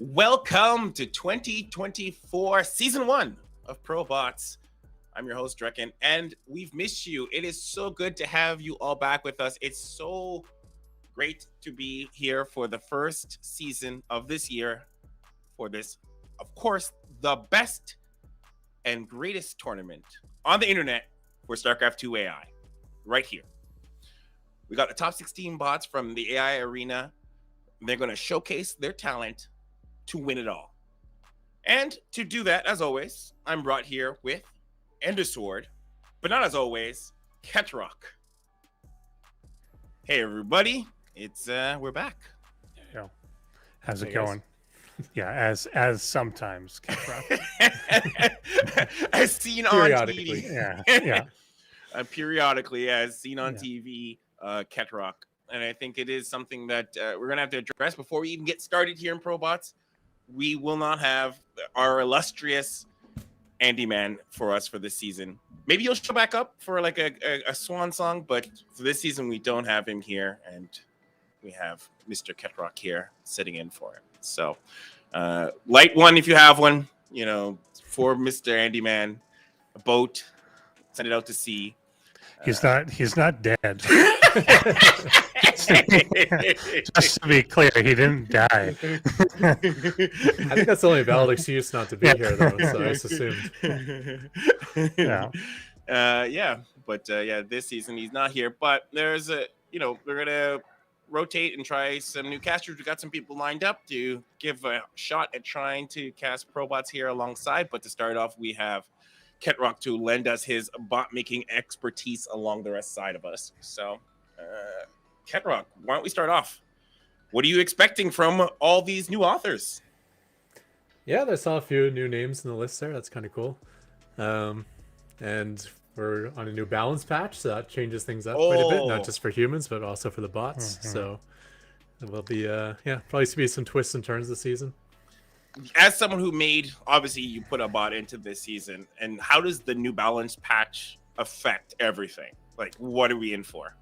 Welcome to 2024 Season 1 of ProBots. I'm your host, Drekken, and we've missed you. It is so good to have you all back with us. It's so great to be here for the first season of this year for this, of course, the best and greatest tournament on the internet for StarCraft 2 AI, right here. We got the top 16 bots from the AI arena. They're going to showcase their talent to win it all. And to do that, as always, I'm brought here with Endersword, but not as always, Ketrock. Hey everybody, it's we're back. Yeah. How's it going? Yeah, as sometimes Ketrock. As seen on TV. Yeah. Periodically as seen on TV, Ketrock. And I think it is something that we're going to have to address before we even get started here in ProBots. We will not have our illustrious Andy Man for us for this season. Maybe he'll show back up for like a swan song, but for this season we don't have him here, and we have Mr. Ketrock here sitting in for him. So, light one if you have one, for Mr. Andy Man, a boat, send it out to sea. He's not dead. Just to be clear, he didn't die. I think that's the only valid excuse not to be here, though. So I just assumed. But this season he's not here. But there's we're gonna rotate and try some new casters. We got some people lined up to give a shot at trying to cast ProBots here alongside. But to start off, we have Ketrock to lend us his bot making expertise along the rest side of us. So, Ketrock, why don't we start off? What are you expecting from all these new authors? Yeah, I saw a few new names in the list there. That's kind of cool. And we're on a new balance patch, so that changes things up quite a bit, not just for humans, but also for the bots. Mm-hmm. So it will be, probably be some twists and turns this season. As someone who obviously you put a bot into this season, and how does the new balance patch affect everything? Like, what are we in for?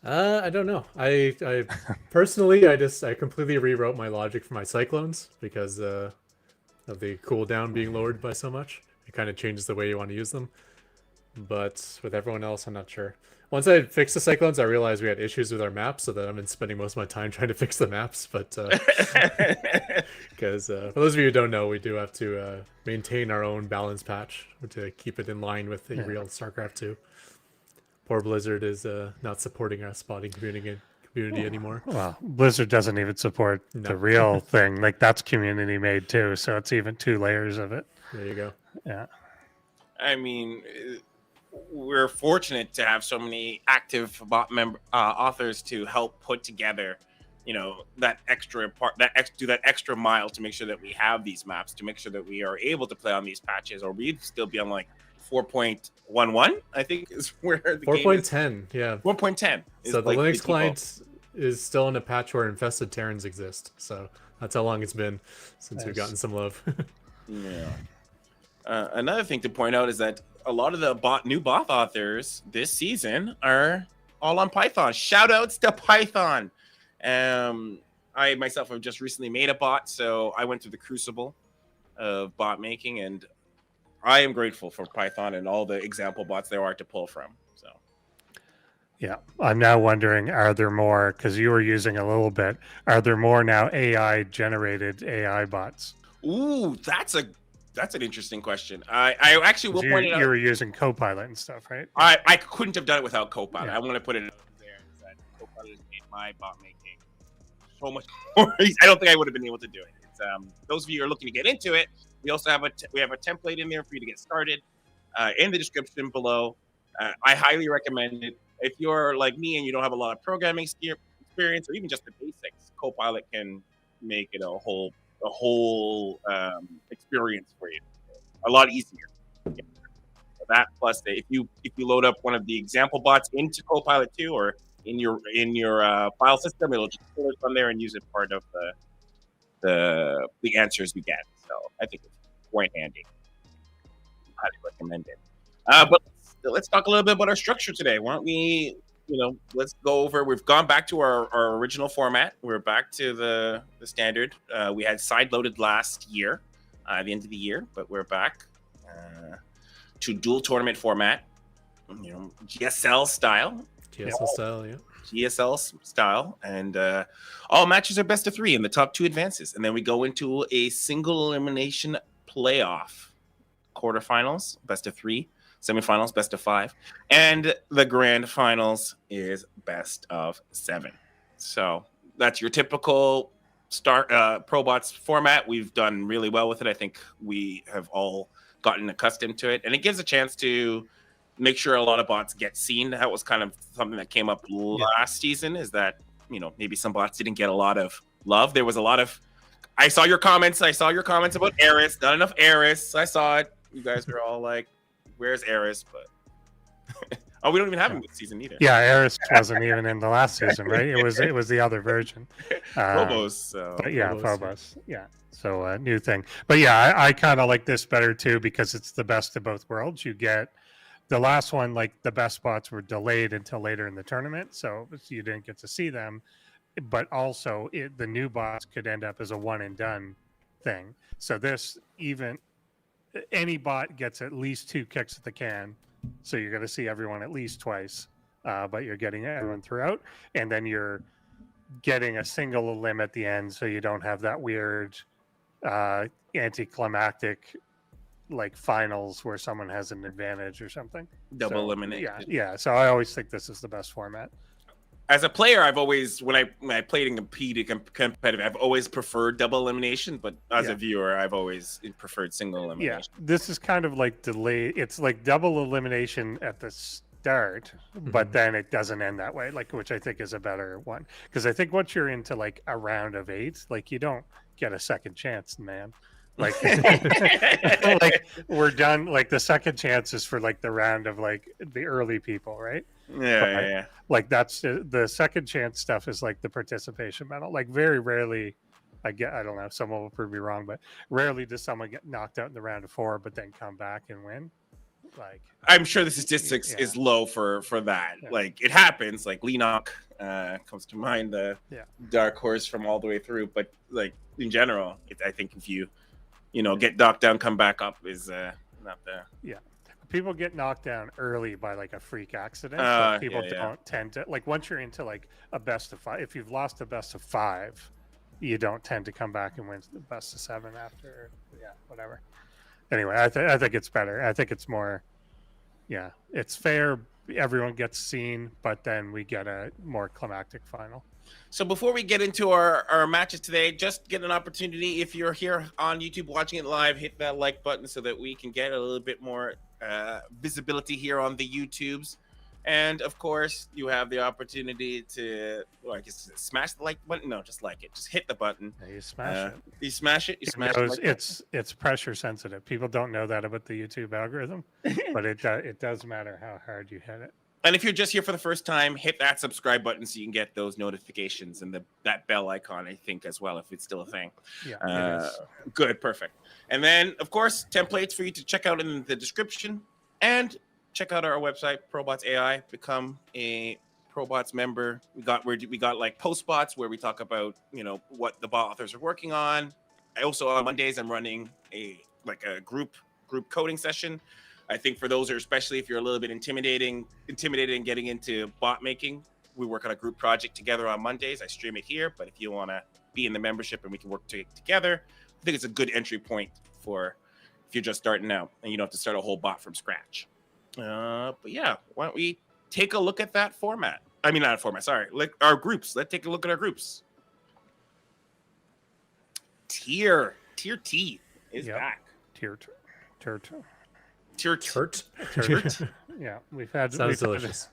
I don't know. I personally, I completely rewrote my logic for my cyclones because of the cooldown being lowered by so much. It kind of changes the way you want to use them. But with everyone else, I'm not sure. Once I fixed the cyclones, I realized we had issues with our maps, so that I've been spending most of my time trying to fix the maps. But because for those of you who don't know, we do have to maintain our own balance patch to keep it in line with the real StarCraft 2. Poor Blizzard is not supporting our spotting community anymore. Well, Blizzard doesn't even support the real thing. Like, that's community made too, so it's even 2 layers of it. There you go. Yeah. I mean, we're fortunate to have so many active bot authors to help put together, that extra part, do that extra mile to make sure that we have these maps, to make sure that we are able to play on these patches, or we'd still be on like 4.11, I think is where the 4.10, yeah. 4.10. So the Linux client is still in a patch where infested Terrans exist. So that's how long it's been since we've gotten some love. Yeah. Another thing to point out is that a lot of the new bot authors this season are all on Python. Shout outs to Python. I myself have just recently made a bot, so I went through the crucible of bot making, and I am grateful for Python and all the example bots there are to pull from. So, yeah, I'm now wondering, are there more? Because you were using a little bit. Are there more now AI generated AI bots? Ooh, that's an interesting question. I actually will point it out. You were using Copilot and stuff, right? I couldn't have done it without Copilot. Yeah. I want to put it out there that Copilot has made my bot making so much more. I don't think I would have been able to do it. It's, those of you who are looking to get into it, we also have a template in there for you to get started in the description below. I highly recommend it. If you're like me and you don't have a lot of programming experience or even just the basics, Copilot can make it a whole experience for you a lot easier. That plus if you load up one of the example bots into Copilot 2 or in your file system, it'll just pull it from there and use it part of the answers you get. So I think it's quite handy. Highly recommend it. But let's talk a little bit about our structure today. Why don't we let's go over. We've gone back to our original format. We're back to the standard. We had side loaded last year, at the end of the year, but we're back to dual tournament format. GSL style. GSL style, yeah. GSL style, and all matches are best of 3, and the top 2 advances, and then we go into a single elimination playoff, quarterfinals, best of 3, semifinals, best of 5, and the grand finals is best of 7. So that's your typical ProBots format. We've done really well with it. I think we have all gotten accustomed to it, and it gives a chance to make sure a lot of bots get seen. That was kind of something that came up last season, is that, maybe some bots didn't get a lot of love. There was a lot of, I saw your comments about Eris, not enough Eris. I saw it. You guys were all like, where's Eris? But oh, we don't even have him this season either. Yeah, Eris wasn't even in the last season, right? It was the other version. Phobos. So. But yeah, Phobos. Yeah. So new thing. But yeah, I kind of like this better too, because it's the best of both worlds. You get the last one, like the best spots were delayed until later in the tournament, so you didn't get to see them. But also, the new bots could end up as a one and done thing. So this, even any bot gets at least 2 kicks at the can, so you're going to see everyone at least twice, but you're getting everyone throughout, and then you're getting a single elim at the end, so you don't have that weird anticlimactic like finals where someone has an advantage or something. Double eliminate. Yeah. So I always think this is the best format. As a player, I've always, when I played and competed competitive, I've always preferred double elimination. But as a viewer, I've always preferred single elimination. Yeah, this is kind of like delay. It's like double elimination at the start, but then it doesn't end that way. Like, which I think is a better one, because I think once you're into like a round of 8, like you don't get a second chance, man. Like, like we're done. Like the second chance is for like the round of like the early people, right? Yeah. Like that's the second chance stuff is like the participation medal. Like very rarely, I don't know. Someone will prove me wrong, but rarely does someone get knocked out in the round of 4, but then come back and win. Like I'm sure the statistics is low for that. Yeah. Like it happens. Like Leenock comes to mind, the dark horse from all the way through. But like in general, I think if you get knocked down, come back up is not there. Yeah. People get knocked down early by like a freak accident. But people don't tend to, like, once you're into like a best of 5, if you've lost a best of 5, you don't tend to come back and win the best of 7 after. Yeah, whatever. Anyway, I think it's better. I think it's more, it's fair. Everyone gets seen, but then we get a more climactic final. So before we get into our matches today, just get an opportunity, if you're here on YouTube watching it live, hit that like button so that we can get a little bit more visibility here on the YouTubes. And of course, you have the opportunity to, smash the like button. No, just like it. Just hit the button. Yeah, you smash it. You smash it. You smash it. It's pressure sensitive. People don't know that about the YouTube algorithm, but it does matter how hard you hit it. And if you're just here for the first time, hit that subscribe button so you can get those notifications and that bell icon, I think, as well, if it's still a thing. Yeah. Good, perfect. And then, of course, templates for you to check out in the description. And check out our website, ProBots AI. Become a ProBots member. We got like post bots where we talk about what the bot authors are working on. I also on Mondays I'm running a group coding session. I think for those, especially if you're a little bit intimidated and getting into bot making, we work on a group project together on Mondays. I stream it here, but if you want to be in the membership and we can work together, I think it's a good entry point for if you're just starting out and you don't have to start a whole bot from scratch. But yeah, why don't we take a look at that format? I mean, not a format, sorry. Our groups. Let's take a look at our groups. Tier T is back. Tier. Yeah, we've had delicious.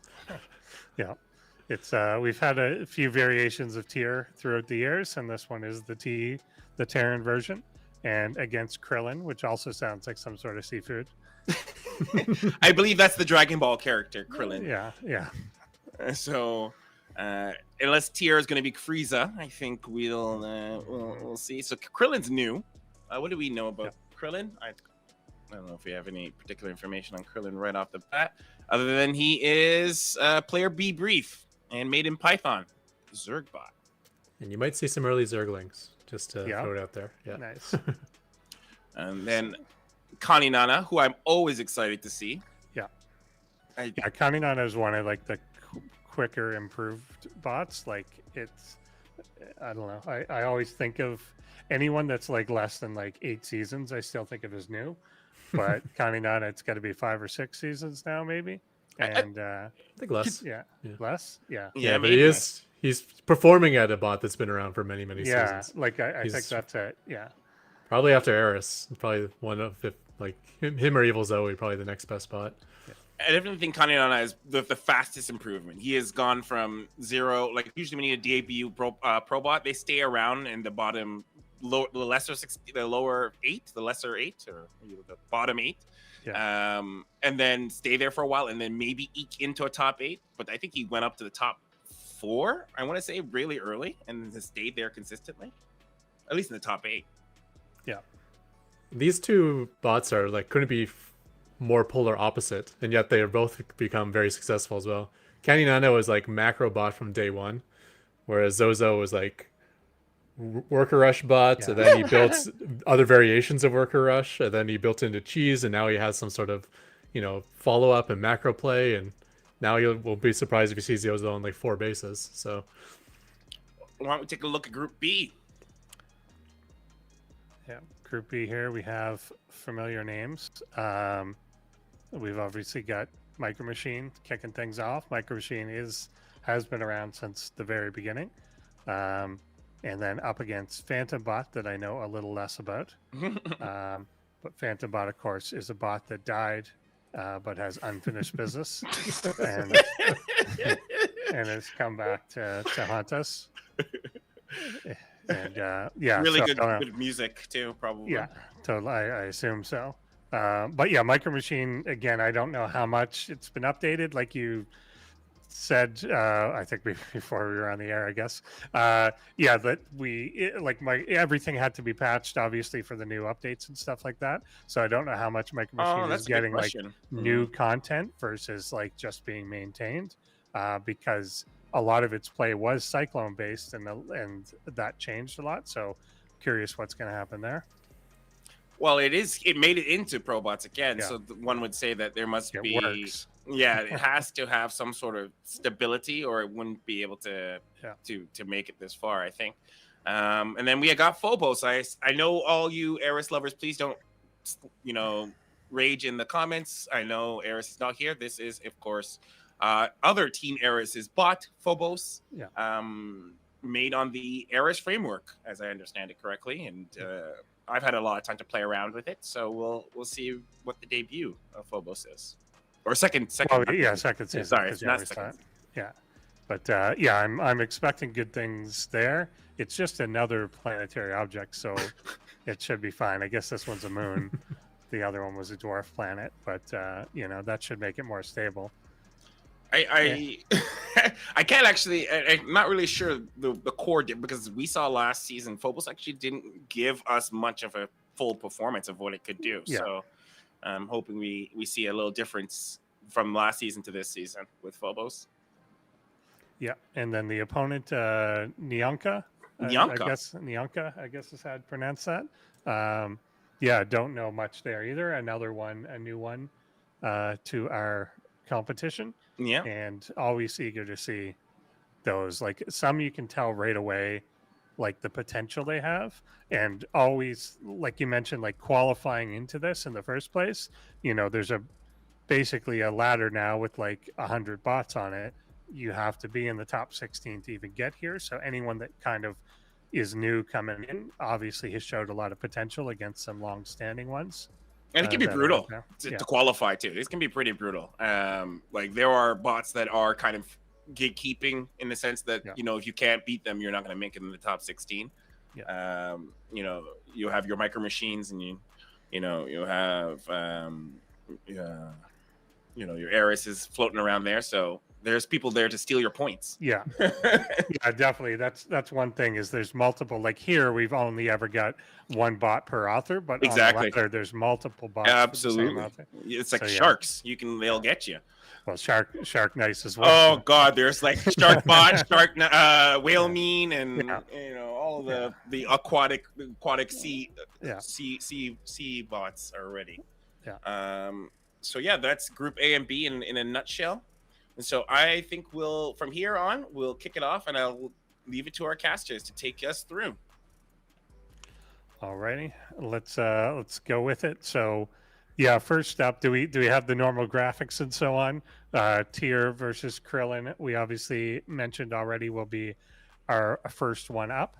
It's we've had a few variations of tier throughout the years, and this one is the Terran version, and against Krillin, which also sounds like some sort of seafood. I believe that's the Dragon Ball character, Krillin. Yeah. So, unless tier is going to be Frieza, I think we'll see. So Krillin's new. What do we know about Krillin? I don't know if we have any particular information on Krillin right off the bat, other than he is player B brief and made in Python, Zergbot. And you might see some early Zerglings, just to Yeah. throw it out there. Yeah. Nice. And then Kaninana, who I'm always excited to see. Yeah. I, Yeah, Kaninana is one of like the quicker improved bots. Like it's, I don't know. I always think of anyone that's like less than like 8 seasons. I still think of as new, but Kaninana, it's got to be 5 or 6 seasons now, maybe. And I think less. yeah, Yeah. less. Yeah. Yeah, but maybe. he's performing at a bot that's been around for many, many Yeah, seasons. like I He's- think that's it. Yeah. Probably after Eris, probably one of the, like him or Evil Zoe, probably the next best bot. I definitely think Kaninana is the fastest improvement. He has gone from 0, like usually when you debut ProBot, they stay around in the bottom, the lower 8, the lesser 8, or the bottom 8. Yeah. And then stay there for a while and then maybe eke into a top 8. But I think he went up to the top 4, I want to say, really early and has stayed there consistently, at least in the top 8. Yeah. These two bots are like couldn't be more polar opposite, and yet they have both become very successful as well. Kaninana was like macro bot from day one, whereas Zozo was like worker rush bot, Yeah. and then he built other variations of worker rush, and then he built into cheese, and now he has some sort of, follow up and macro play, and now you will be surprised if you see Zozo on like 4 bases. So Why don't we take a look at Group B? Yeah, Group B here, we have familiar names. We've obviously got Micro Machine kicking things off. Micro Machine has been around since the very beginning. And then up against Phantom Bot that I know a little less about. But Phantom Bot, of course, is a bot that died, but has unfinished business and has come back to haunt us. And yeah, Really so, good music too, probably. yeah, totally. I assume so. But yeah, Micro Machine, again, I don't know how much it's been updated. Like you said, I think before we were on the air, I guess. Yeah, that everything had to be patched, obviously, for the new updates and stuff like that. So I don't know how much Micro Machine that's is a good getting like question. new content versus like just being maintained, because a lot of its play was Cyclone based, and that changed a lot. So curious what's going to happen there. Well, it made it into ProBots again, Yeah. so one would say that there must It be works. Yeah, it has to have some sort of stability, or it wouldn't be able to make it this far, I think. And then we got Phobos. I know all you Eris lovers, please don't rage in the comments. I know Eris is not here. This is, of course, other Team Eris's bot, Phobos. Yeah. Made on the Eris framework, as I understand it correctly, and I've had a lot of time to play around with it, so we'll see what the debut of Phobos is, or second. Well, yeah, second season. Sorry, 'cause, not we second. saw it. Yeah, but yeah, I'm expecting good things there. It's just another planetary object, so it should be fine. I guess this one's a moon. The other one was a dwarf planet, but that should make it more stable. I can't actually. I'm not really sure the core did, because we saw last season Phobos actually didn't give us much of a full performance of what it could do. Yeah. So I'm hoping we see a little difference from last season to this season with Phobos. Yeah, and then the opponent, Neonka. Neonka. I guess is how I'd pronounce that. Yeah, don't know much there either. A new one to our competition. Yeah. And always eager to see those. Like some you can tell right away, like the potential they have, and always, like you mentioned, like qualifying into this in the first place. There's basically a ladder now with like 100 bots on it. You have to be in the top 16 to even get here. So anyone that kind of is new coming in obviously has showed a lot of potential against some long-standing ones. And it can be that are brutal out there. to qualify too. This can be pretty brutal. Like there are bots that are kind of gatekeeping in the sense that if you can't beat them, you're not going to make it in the top 16. Yeah. You have your Micro Machines, and you have your Eris is floating around there. So there's people there to steal your points. Yeah. Yeah, definitely. That's one thing is there's multiple. Like here, we've only ever got one bot per author, but Exactly. on the ladder, there's multiple bots Absolutely. for the same author. It's like So, yeah. sharks. They'll get you. Well, shark nice as well. Oh God, there's like shark bot, whale mean, and Yeah. all of the aquatic sea Yeah. sea bots are ready. Yeah. So yeah, that's Group A and B in a nutshell. And so I think from here on we'll kick it off, and I'll leave it to our casters to take us through. Alrighty, let's go with it. So, yeah, first up, do we have the normal graphics and so on? Tier versus Krillin, we obviously mentioned already, will be our first one up.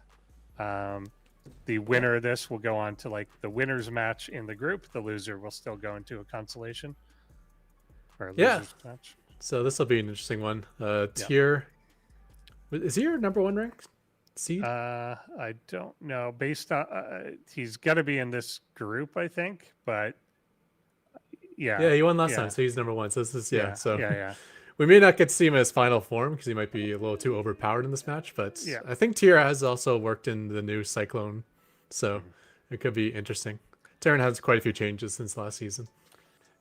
The winner of this will go on to like the winners match in the group. The loser will still go into a consolation or a losers match. So this will be an interesting one. Tier, is he your number 1 ranked seed? I don't know. Based on he's got to be in this group, I think. But yeah, he won last time, so he's number 1. So this is So yeah. we may not get to see him in his final form because he might be a little too overpowered in this match. But I think Tier has also worked in the new Cyclone, so it could be interesting. Terran has quite a few changes since last season.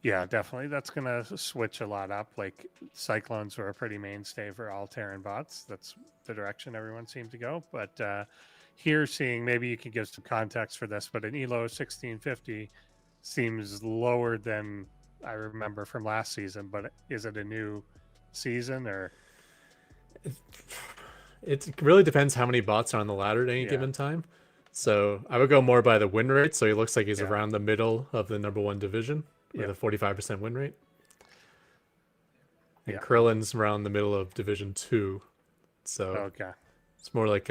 Yeah, definitely. That's going to switch a lot up. Like Cyclones were a pretty mainstay for all Terran bots. That's the direction everyone seemed to go. But here seeing, maybe you can give some context for this, but an ELO 1650 seems lower than I remember from last season. But is it a new season or? It really depends how many bots are on the ladder at any given time. So I would go more by the win rate. So he looks like he's around the middle of the number 1 division. With a 45% win rate. And Krillin's around the middle of Division 2. So it's more like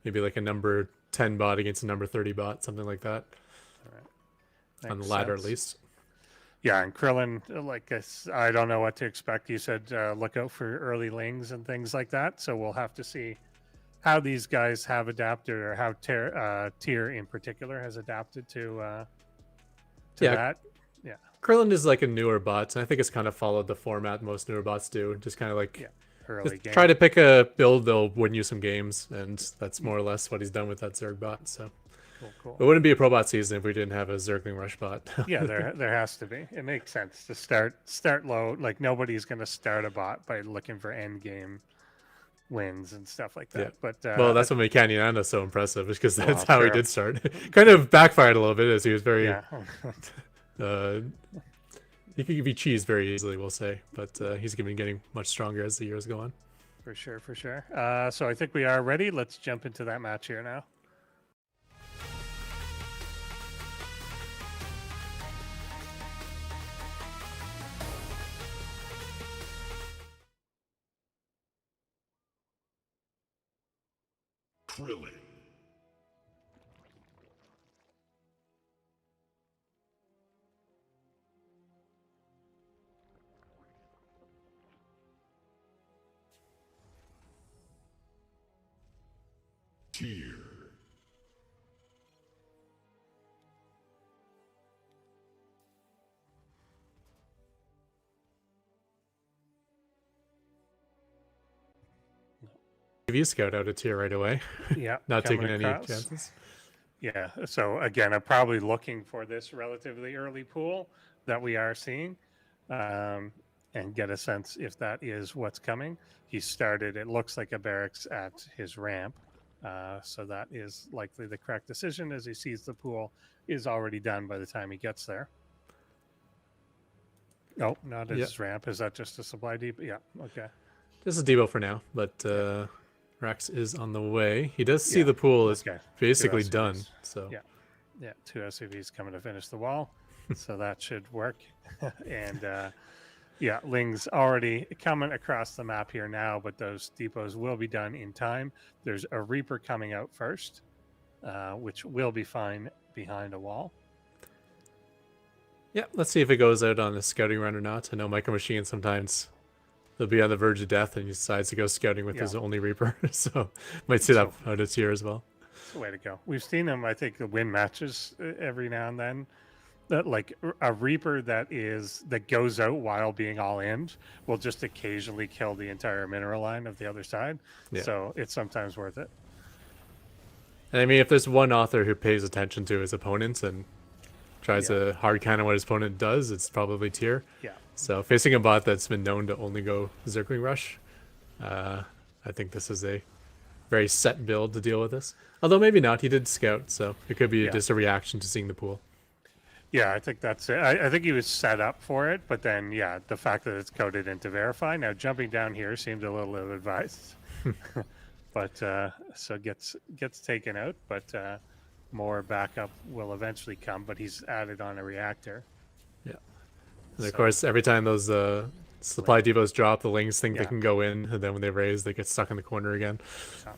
maybe like a number 10 bot against a number 30 bot, something like that. On the ladder, at least. Yeah, and Krillin, like I don't know what to expect. You said look out for early lings and things like that. So we'll have to see how these guys have adapted, or how Tier in particular has adapted to that. Yeah, Krillin is like a newer bot, and I think it's kind of followed the format most newer bots do. Just kind of like early game. Try to pick a build that'll win you some games, and that's more or less what he's done with that Zerg bot. So cool. It wouldn't be a ProBot season if we didn't have a Zergling Rush bot. Yeah, there has to be. It makes sense to start low. Like nobody's going to start a bot by looking for end game wins and stuff like that. But well, that's what made Neona so impressive, is because that's how he did start. Kind of backfired a little bit, as he was very. He could be cheesed very easily, we'll say, but he's been getting much stronger as the years go on. For sure. So I think we are ready. Let's jump into that match here now. Krillin. Tier. You scout out a tier right away. Yeah, not taking any chances. Yeah, so again, I'm probably looking for this relatively early pool that we are seeing, and get a sense if that is what's coming. He started, it looks like a barracks at his ramp, so that is likely the correct decision, as he sees the pool is already done by the time he gets there. Oh, not at his ramp. Is that just a supply depot? Yeah, okay. This is depot for now, but Rex is on the way. He does see the pool is basically done. So yeah, 2 SUVs coming to finish the wall, so that should work. And Ling's already coming across the map here now, but those depots will be done in time. There's a Reaper coming out first, which will be fine behind a wall. Yeah, let's see if it goes out on a scouting run or not. I know Micro Machine sometimes they'll be on the verge of death and he decides to go scouting with his only Reaper. So might sit up out of tier as well. It's the way to go. We've seen him, I think, win matches every now and then. that like a Reaper that goes out while being all in will just occasionally kill the entire mineral line of the other side. Yeah. So it's sometimes worth it. And I mean, if there's one author who pays attention to his opponents and tries Yeah. to hard counter what his opponent does, it's probably Tyr. Yeah. So facing a bot that's been known to only go Zergling Rush, I think this is a very set build to deal with this. Although maybe not. He did scout, so it could be just a reaction to seeing the pool. Yeah, I think that's it. I think he was set up for it, but then yeah, the fact that it's coded into verify. Now jumping down here seemed a little ill-advised, but so gets taken out. But more backup will eventually come. But he's added on a reactor. Yeah, and of course every time those supply depots drop, the Lings think they can go in, and then when they raise, they get stuck in the corner again. Yeah.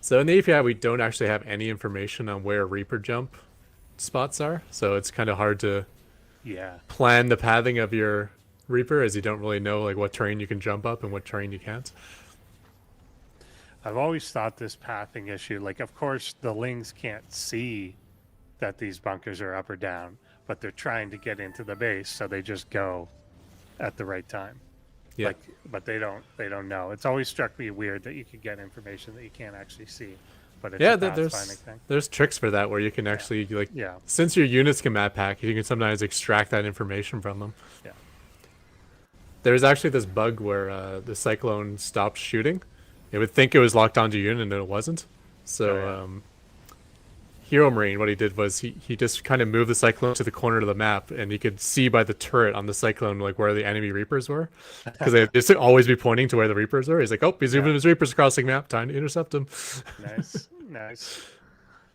So in the API, we don't actually have any information on where Reaper jump spots are, so it's kind of hard to plan the pathing of your Reaper, as you don't really know like what terrain you can jump up and what terrain you can't. I've always thought this pathing issue, like of course the Lings can't see that these bunkers are up or down, but they're trying to get into the base, so they just go at the right time. Yeah. Like, but they don't know. It's always struck me weird that you could get information that you can't actually see. But it's there's tricks for that where you can actually since your units can map pack, you can sometimes extract that information from them. Yeah. There's actually this bug where the Cyclone stopped shooting. It would think it was locked onto your unit and it wasn't. So Hero Marine, what he did was he just kind of moved the Cyclone to the corner of the map, and you could see by the turret on the Cyclone like where the enemy Reapers were, because they just always be pointing to where the Reapers were. He's like, oh, he's moving his Reapers across the map. Time to intercept him. Nice.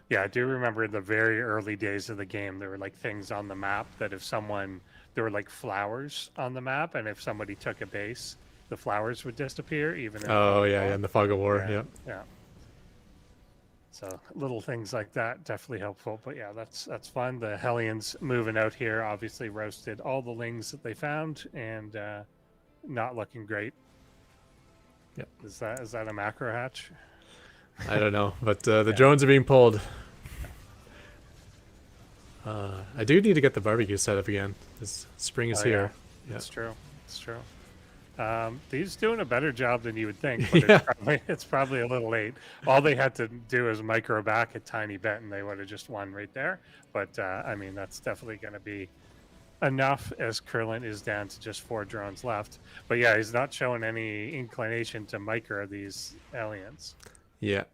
Yeah, I do remember in the very early days of the game, there were like things on the map that there were like flowers on the map, and if somebody took a base, the flowers would disappear. Even in the Fog of War, yeah. So little things like that definitely helpful. But yeah, that's fun. The Hellions moving out here obviously roasted all the Lings that they found, and not looking great. Yep. Is that a macro hatch? I don't know, but the drones are being pulled. I do need to get the barbecue set up again. This spring is here. Yeah. It's true. He's doing a better job than you would think, but it's probably a little late. All they had to do is micro back a tiny bit, and they would have just won right there. But I mean, that's definitely going to be enough, as Krillin is down to just 4 drones left. But yeah, he's not showing any inclination to micro these aliens. Yeah.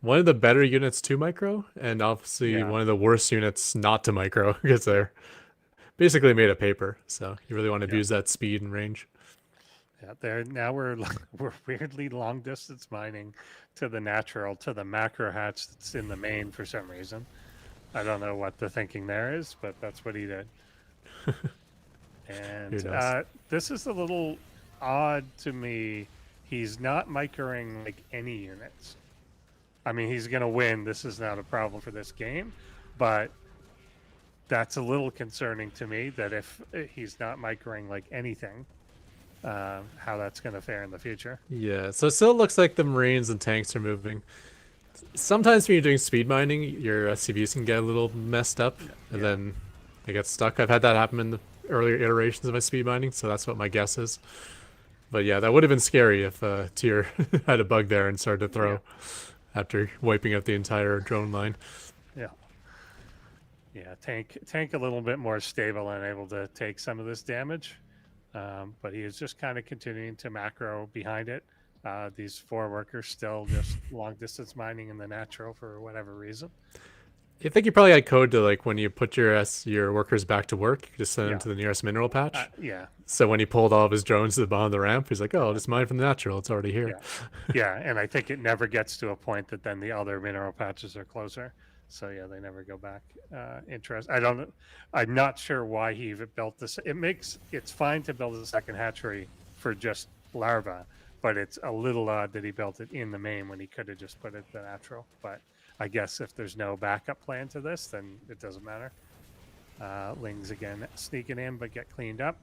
One of the better units to micro, and obviously one of the worst units not to micro, because they're basically made of paper. So you really want to abuse that speed and range. Yeah, now we're weirdly long distance mining to the macro hatch that's in the main for some reason. I don't know what the thinking there is, but that's what he did. And this is a little odd to me. He's not microing like any units. I mean, he's going to win. This is not a problem for this game, but that's a little concerning to me that if he's not microing like anything, how that's going to fare in the future. Yeah, so it still looks like the Marines and tanks are moving. Sometimes when you're doing speed mining, your SCVs can get a little messed up, and then they get stuck. I've had that happen in the earlier iterations of my speed mining, so that's what my guess is. But yeah, that would have been scary if Tyr had a bug there and started to throw after wiping out the entire drone line. Yeah, tank a little bit more stable and able to take some of this damage. But he is just kind of continuing to macro behind it. These 4 workers still just long distance mining in the natural for whatever reason. I think you probably had code to like when you put your workers back to work, you just send them to the nearest mineral patch. So when he pulled all of his drones to the bottom of the ramp, he's like, "Oh, I'll just mine from the natural. It's already here." And I think it never gets to a point that then the other mineral patches are closer. So yeah, they never go back. I'm not sure why he even built this. It's fine to build a second hatchery for just larvae, but it's a little odd that he built it in the main when he could have just put it in the natural. But I guess if there's no backup plan to this, then it doesn't matter. Lings again sneaking in, but get cleaned up.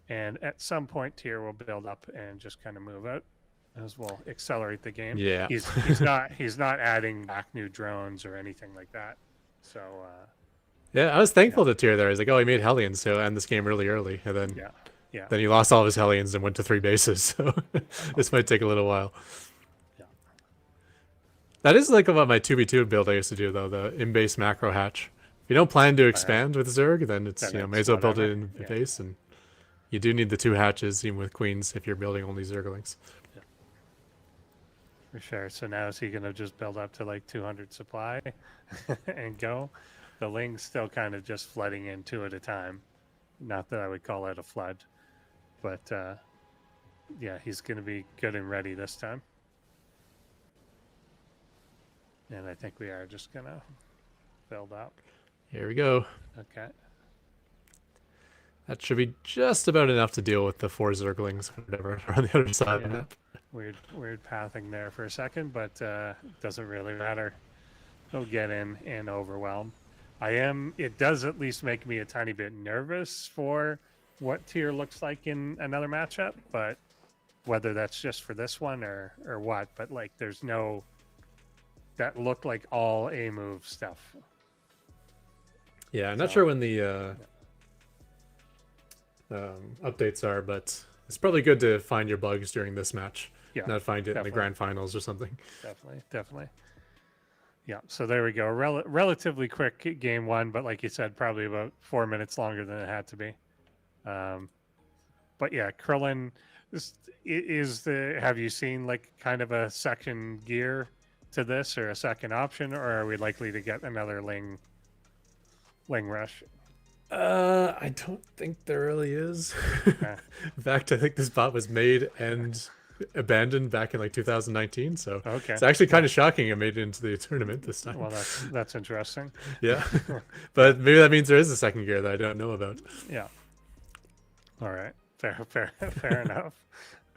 And at some point, Tyr will build up and just kind of move out, as we'll accelerate the game. Yeah, he's not adding back new drones or anything like that. So Yeah, I was thankful to Tyr there. I was like, oh, he made Hellions to end this game really early, and then Yeah. then he lost all of his Hellions and went to 3 bases. So this might take a little while. Yeah. That is like what my 2v2 build I used to do though, the in-base macro hatch. If you don't plan to expand with Zerg, then it's Then may it's as well build it whatever. in Yeah. base, and you do need the 2 hatches even with queens if you're building only Zerglings. For sure. So now is he going to just build up to like 200 supply and go? The Ling's still kind of just flooding in 2 at a time. Not that I would call it a flood, but yeah, he's going to be good and ready this time. And I think we are just going to build up. Here we go. Okay. That should be just about enough to deal with the 4 Zerglings, whatever, on the other side of the Yeah. map. Weird pathing there for a second, but doesn't really matter. He'll get in and overwhelm. It does at least make me a tiny bit nervous for what Tyr looks like in another matchup, but whether that's just for this one or what, but like there's no, that looked like all A move stuff. Yeah, I'm not sure when the updates are, but it's probably good to find your bugs during this match. Yeah, not find it in definitely. the grand finals or something. Definitely. Yeah, so there we go. Relatively quick game 1, but like you said, probably about 4 minutes longer than it had to be. But yeah, Krillin have you seen like kind of a second gear to this or a second option, or are we likely to get another Ling rush? I don't think there really is. In fact, I think this bot was made and abandoned back in like 2019. So okay, it's actually kind of shocking it made it into the tournament this time. Well, that's interesting. Yeah, but maybe that means there is a second gear that I don't know about. Yeah. All right. Fair enough.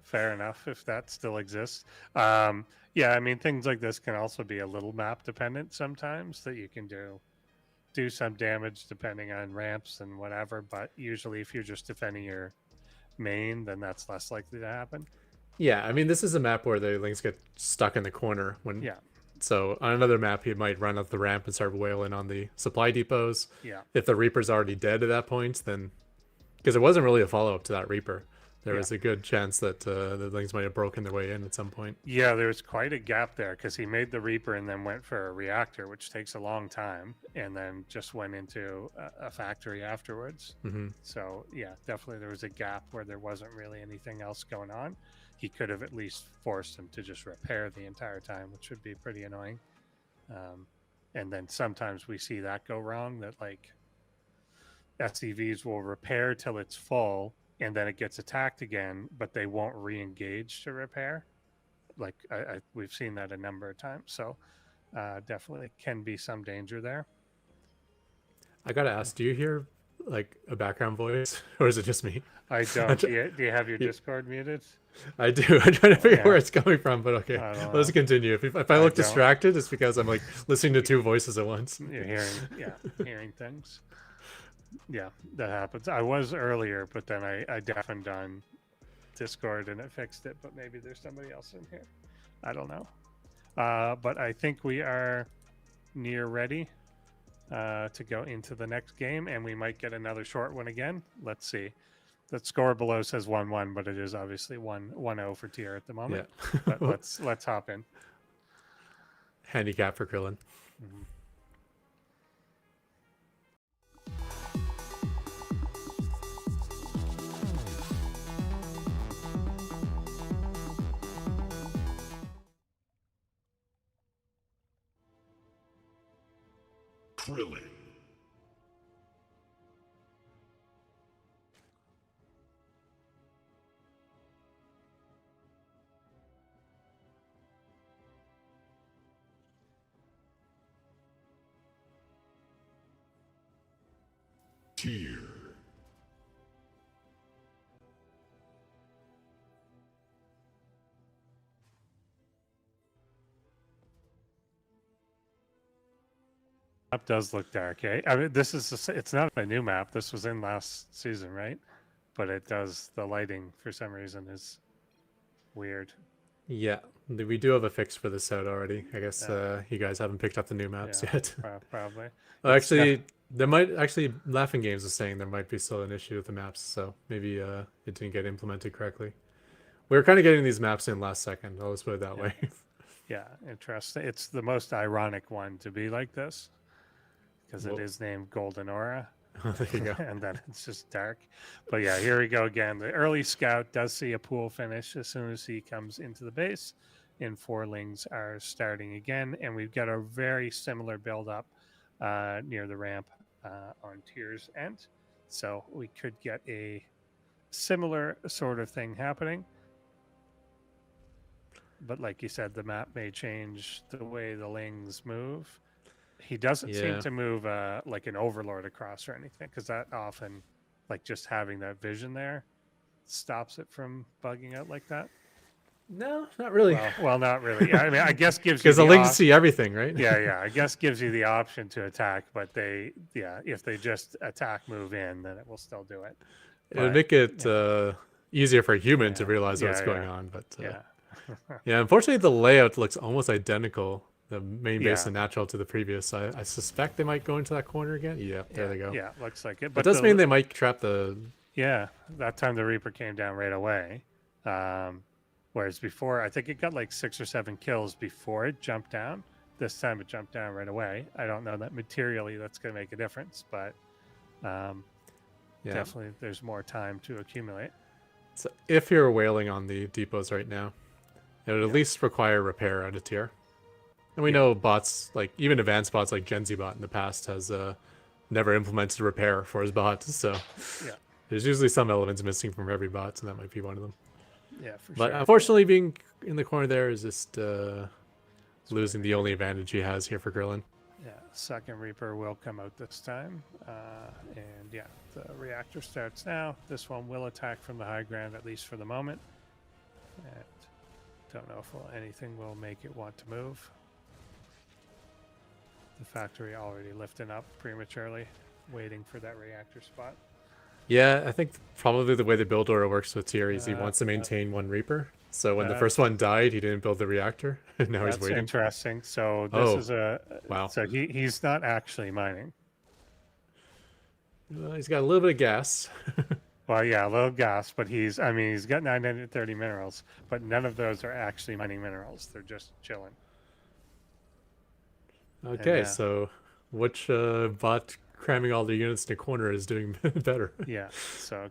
Fair enough. If that still exists. Yeah. I mean, things like this can also be a little map dependent sometimes, that you can do some damage depending on ramps and whatever. But usually, if you're just defending your main, then that's less likely to happen. Yeah, I mean, this is a map where the Lings get stuck in the corner when. Yeah. So on another map, he might run up the ramp and start wailing on the supply depots. Yeah. If the Reaper's already dead at that point, then because it wasn't really a follow up to that Reaper, there was a good chance that the Lings might have broken their way in at some point. Yeah, there was quite a gap there because he made the Reaper and then went for a reactor, which takes a long time, and then just went into a factory afterwards. Mm-hmm. So yeah, definitely there was a gap where there wasn't really anything else going on. He could have at least forced him to just repair the entire time, which would be pretty annoying. And then sometimes we see that go wrong, that like SCVs will repair till it's full and then it gets attacked again, but they won't re-engage to repair. Like we've seen that a number of times. So definitely can be some danger there. I gotta ask, do you hear like a background voice, or is it just me? I don't. Do you have your Discord muted? I do. I'm trying to figure out where it's coming from, but okay, let's continue. If I look distracted, it's because I'm like listening to 2 voices at once. You're hearing things. Yeah, that happens. I was earlier, but then I deafened on Discord and it fixed it. But maybe there's somebody else in here. I don't know. But I think we are near ready to go into the next game, and we might get another short one again. Let's see. The score below says 1-1, but it is obviously 1-0 for Tyr at the moment. Yeah. But let's hop in. Handicap for Krillin. Mm-hmm. Krillin. Tyr. Map does look dark, eh? I mean, it's not a new map. This was in last season, right? But it does, the lighting for some reason is weird. Yeah, we do have a fix for this out already. I guess you guys haven't picked up the new maps Yeah, yet. probably. Well, It's actually, there might actually Laughing Games is saying there might be still an issue with the maps, so maybe it didn't get implemented correctly. We were kind of getting these maps in last second. I'll just put it that way. Yeah, interesting. It's the most ironic one to be like this because it is named Golden Aura. There you go. And then it's just dark. But yeah, here we go again. The early scout does see a pool finish as soon as he comes into the base. And 4 lings are starting again. And we've got a very similar build up near the ramp on Tier's end. So we could get a similar sort of thing happening. But like you said, the map may change the way the lings move. He doesn't seem to move like an overlord across or anything, because that often, like just having that vision there, stops it from bugging out like that. No, not really. Well, not really. Yeah, I mean, I guess gives you Because the lings see everything, right? Yeah. I guess gives you the option to attack, but if they just attack move in, then it will still do it. It would make it easier for a human to realize what's going on. But yeah, unfortunately, the layout looks almost identical. The main base and natural to the previous. I suspect they might go into that corner again. Yeah, there they go. Yeah, looks like it. But it does mean they might trap the... Yeah, that time the Reaper came down right away. Whereas before, I think it got like 6 or 7 kills before it jumped down. This time it jumped down right away. I don't know that materially that's going to make a difference, but definitely there's more time to accumulate. So if you're whaling on the depots right now, it would at least require repair at a tier. And we know bots, like even advanced bots like GenZBot in the past has never implemented repair for his bots. So there's usually some elements missing from every bot, and that might be one of them. Yeah, for but sure. Unfortunately, being in the corner there is just losing the only advantage he has here for Krillin. Yeah, second Reaper will come out this time. And yeah, the reactor starts now. This one will attack from the high ground, at least for the moment. And don't know if anything will make it want to move. The factory already lifting up prematurely, waiting for that reactor spot. Yeah, I think probably the way the build order works with Tier is he wants to maintain one Reaper. So when the first one died, he didn't build the reactor. And now he's waiting. Interesting. So this is a... Wow. So he's not actually mining. Well, he's got a little bit of gas. Well, yeah, a little gas, but he's got 930 minerals, but none of those are actually mining minerals. They're just chilling. Okay, so which bot cramming all the units in the corner is doing better? Yeah, so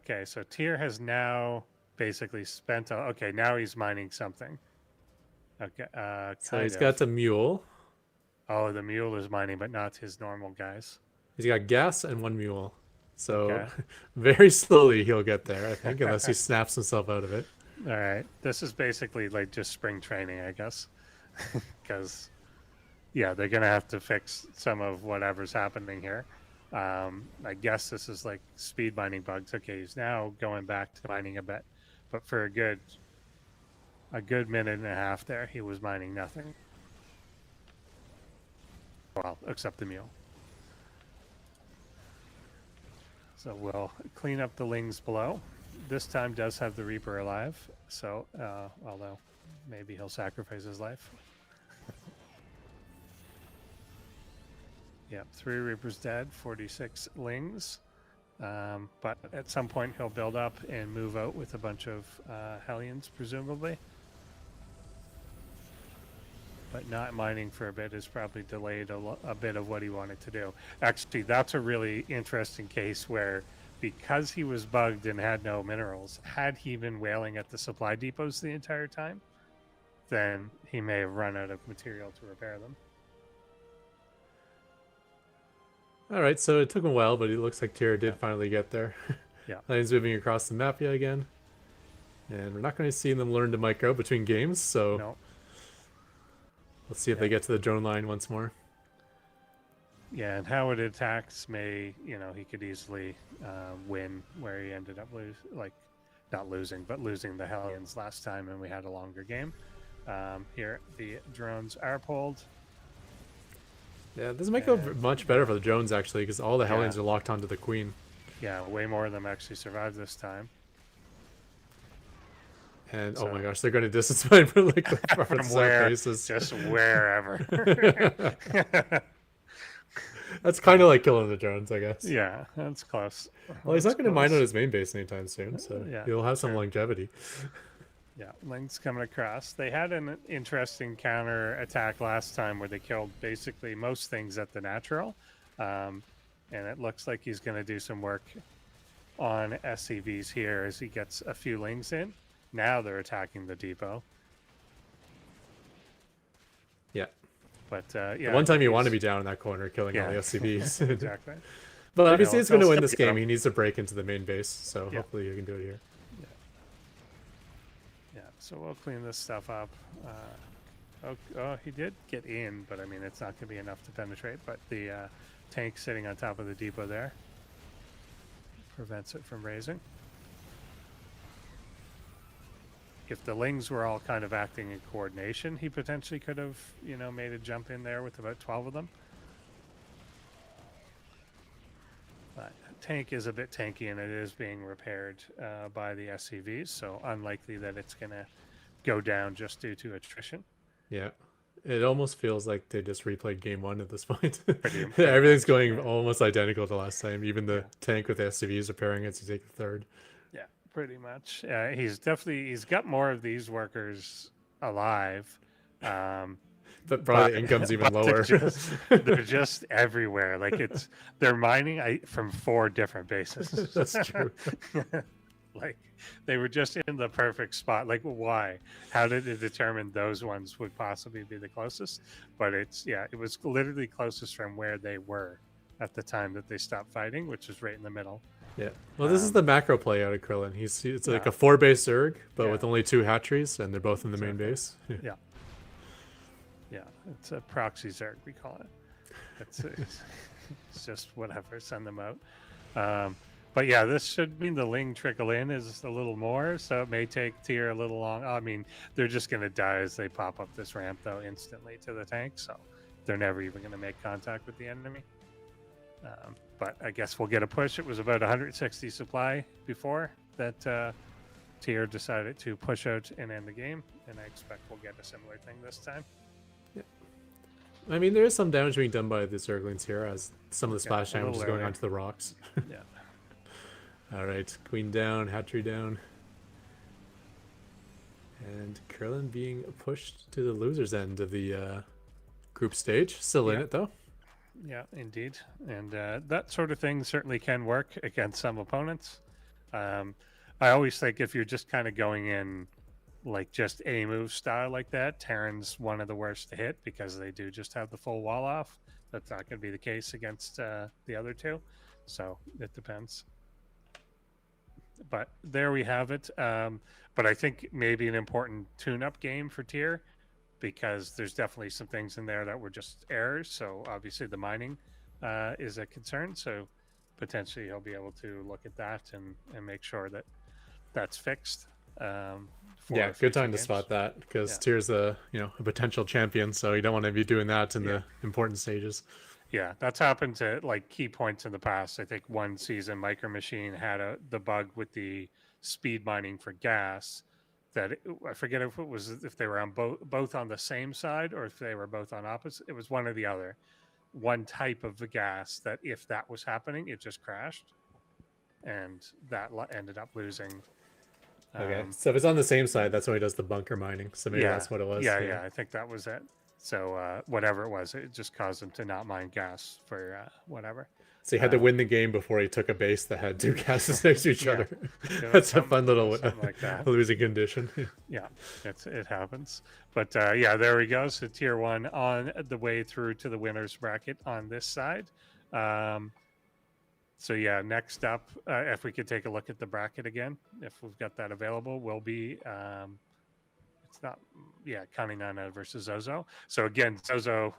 Tier has now basically spent... Okay, now he's mining something. Okay, so he's got the mule. Oh, the mule is mining, but not his normal guys. He's got gas and 1 mule. So very slowly he'll get there, I think, unless he snaps himself out of it. All right. This is basically like just spring training, I guess. Because, yeah, they're going to have to fix some of whatever's happening here. I guess this is like speed mining bugs. Okay, he's now going back to mining a bit. But for a good minute and a half there, he was mining nothing. Well, except the mule. So we'll clean up the lings below. This time does have the Reaper alive, so although maybe he'll sacrifice his life. Yeah, 3 Reapers dead, 46 lings. But at some point he'll build up and move out with a bunch of Hellions, presumably. But not mining for a bit has probably delayed a bit of what he wanted to do. Actually, that's a really interesting case where, because he was bugged and had no minerals, had he been whaling at the supply depots the entire time, then he may have run out of material to repair them. All right, so it took him a while, but it looks like Tier did finally get there. Yeah. He's moving across the map yet again. And we're not going to see them learn to micro between games, so... No. Let's see if they get to the drone line once more. Yeah, and how it attacks may, he could easily win where he ended up not losing, but losing the Hellions last time, and we had a longer game. Here, the drones are pulled. Yeah, this might go much better for the drones, actually, because all the Hellions are locked onto the Queen. Yeah, way more of them actually survived this time. And So- oh my gosh, they're going to distance mine for like the From farthest where? bases. Just wherever. That's kind of like killing the drones, I guess. Yeah, that's close. Well, he's That's not going to mine close. on his main base anytime soon, so Yeah, he'll have some true. longevity. Yeah, Ling's coming across. They had an interesting counter attack last time where they killed basically most things at the natural. And it looks like he's going to do some work on SCVs here as he gets a few Lings in. Now they're attacking the depot. Yeah. But yeah. One time you want to he's- be down in that corner killing all the SCVs. Exactly. But obviously know, it's going to they'll win still this get game. him. He needs to break into the main base, so Yeah. hopefully you can do it here. Yeah, so we'll clean this stuff up. Oh, he did get in, but I mean, it's not going to be enough to penetrate. But the tank sitting on top of the depot there prevents it from raising. If the Lings were all kind of acting in coordination, he potentially could have, made a jump in there with about 12 of them. But tank is a bit tanky, and it is being repaired by the SCVs, so unlikely that it's going to go down just due to attrition. Yeah. It almost feels like they just replayed game one at this point. Pretty Everything's much, going yeah. almost identical to last time. Even the Yeah. tank with the SCVs repairing it to take the third. Yeah, pretty much. He's got more of these workers alive. But probably the But- income's even but lower. they're just everywhere. Like they're mining from 4 different bases. That's true. Like they were just in the perfect spot. Like why? How did it determine those ones would possibly be the closest? But it was literally closest from where they were at the time that they stopped fighting, which is right in the middle. Yeah. Well, this is the macro play out of Krillin. It's like Yeah. a 4-base Zerg, but Yeah. with only 2 hatcheries, and they're both in the main Exactly. base. Yeah, it's a proxy Zerg, we call it. It's just whatever, send them out. But yeah, this should mean the Ling trickle in is a little more, so it may take tier a little long. I mean, they're just going to die as they pop up this ramp, though, instantly to the tank, so they're never even going to make contact with the enemy. But I guess we'll get a push. It was about 160 supply before that tier decided to push out and end the game, and I expect we'll get a similar thing this time. I mean, there is some damage being done by the Zerglings here, as some of the Yeah, splash a damage little is going early. onto the rocks. Yeah. All right, Queen down, Hatchery down. And Krillin being pushed to the loser's end of the group stage. Still in Yeah. it, though. Yeah, indeed. And that sort of thing certainly can work against some opponents. I always think if you're just kind of going in like just a move style like that, Terran's one of the worst to hit because they do just have the full wall off. That's not going to be the case against the other two. So it depends. But there we have it. But I think maybe an important tune-up game for tier, because there's definitely some things in there that were just errors. So obviously the mining is a concern. So potentially he'll be able to look at that and make sure that that's fixed. Yeah, good time to spot that, because Yeah. Tyr's a potential champion, so you don't want to be doing that in the important stages. Yeah, that's happened to like key points in the past. I think one season Micro Machine had the bug with the speed mining for gas. I forget if they were on both on the same side or if they were both on opposite. It was one or the other. One type of the gas that if that was happening, it just crashed, and that ended up losing. Okay, so if it's on the same side, that's when he does the bunker mining. So maybe that's what it was. Yeah, I think that was it. So whatever it was, it just caused him to not mine gas for whatever. So he had to win the game before he took a base that had 2 gases next to each Yeah. other. So That's a fun little something like that. losing condition. Yeah, it happens. But yeah, there we go. So tier 1 on the way through to the winners bracket on this side. So yeah, next up, if we could take a look at the bracket again, if we've got that available, will be it's not Kanina versus Zozo. So again, Zozo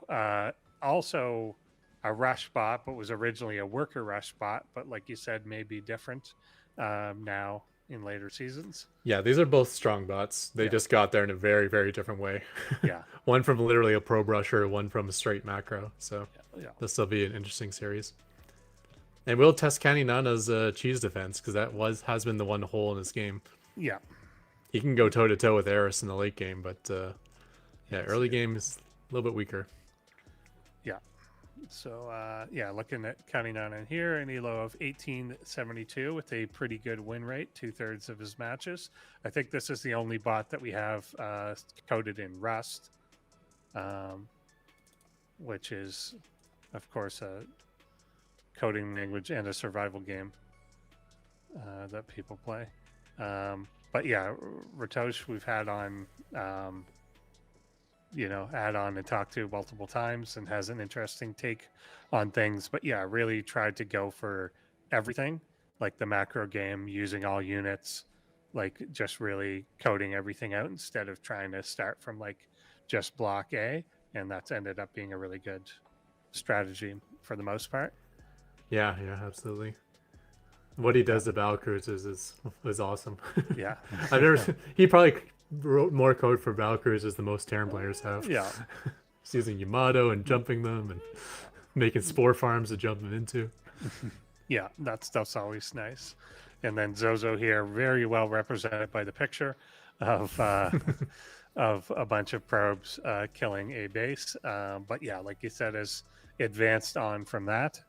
also a rush bot, but was originally a worker rush bot, but like you said, may be different now in later seasons. Yeah, these are both strong bots. They Yeah. just got there in a very, very different way. Yeah. One from literally a pro brusher, one from a straight macro. So Yeah. this will be an interesting series. And we'll test Kaninana's cheese defense, because that has been the one hole in this game. Yeah. he can go toe to toe with Eris in the late game, but yeah, early game is a little bit weaker. Yeah. So yeah, looking at counting on in here, an elo of 1872 with a pretty good win rate, 2/3 of his matches. I think this is the only bot that we have coded in Rust, which is, of course, a coding language and a survival game that people play. But yeah, Ratosh we've had on, add on and talk to multiple times and has an interesting take on things. But yeah, really tried to go for everything, like the macro game, using all units, like just really coding everything out instead of trying to start from like just block A. And that's ended up being a really good strategy for the most part. Yeah, absolutely. What he does to battle cruisers is awesome. Yeah. He probably wrote more code for battle cruisers than most Terran players have. Yeah. He's using Yamato and jumping them and making spore farms to jump them into. Yeah, that stuff's always nice. And then Zozo here, very well represented by the picture of of a bunch of probes killing a base. But yeah, like you said, has advanced on from that.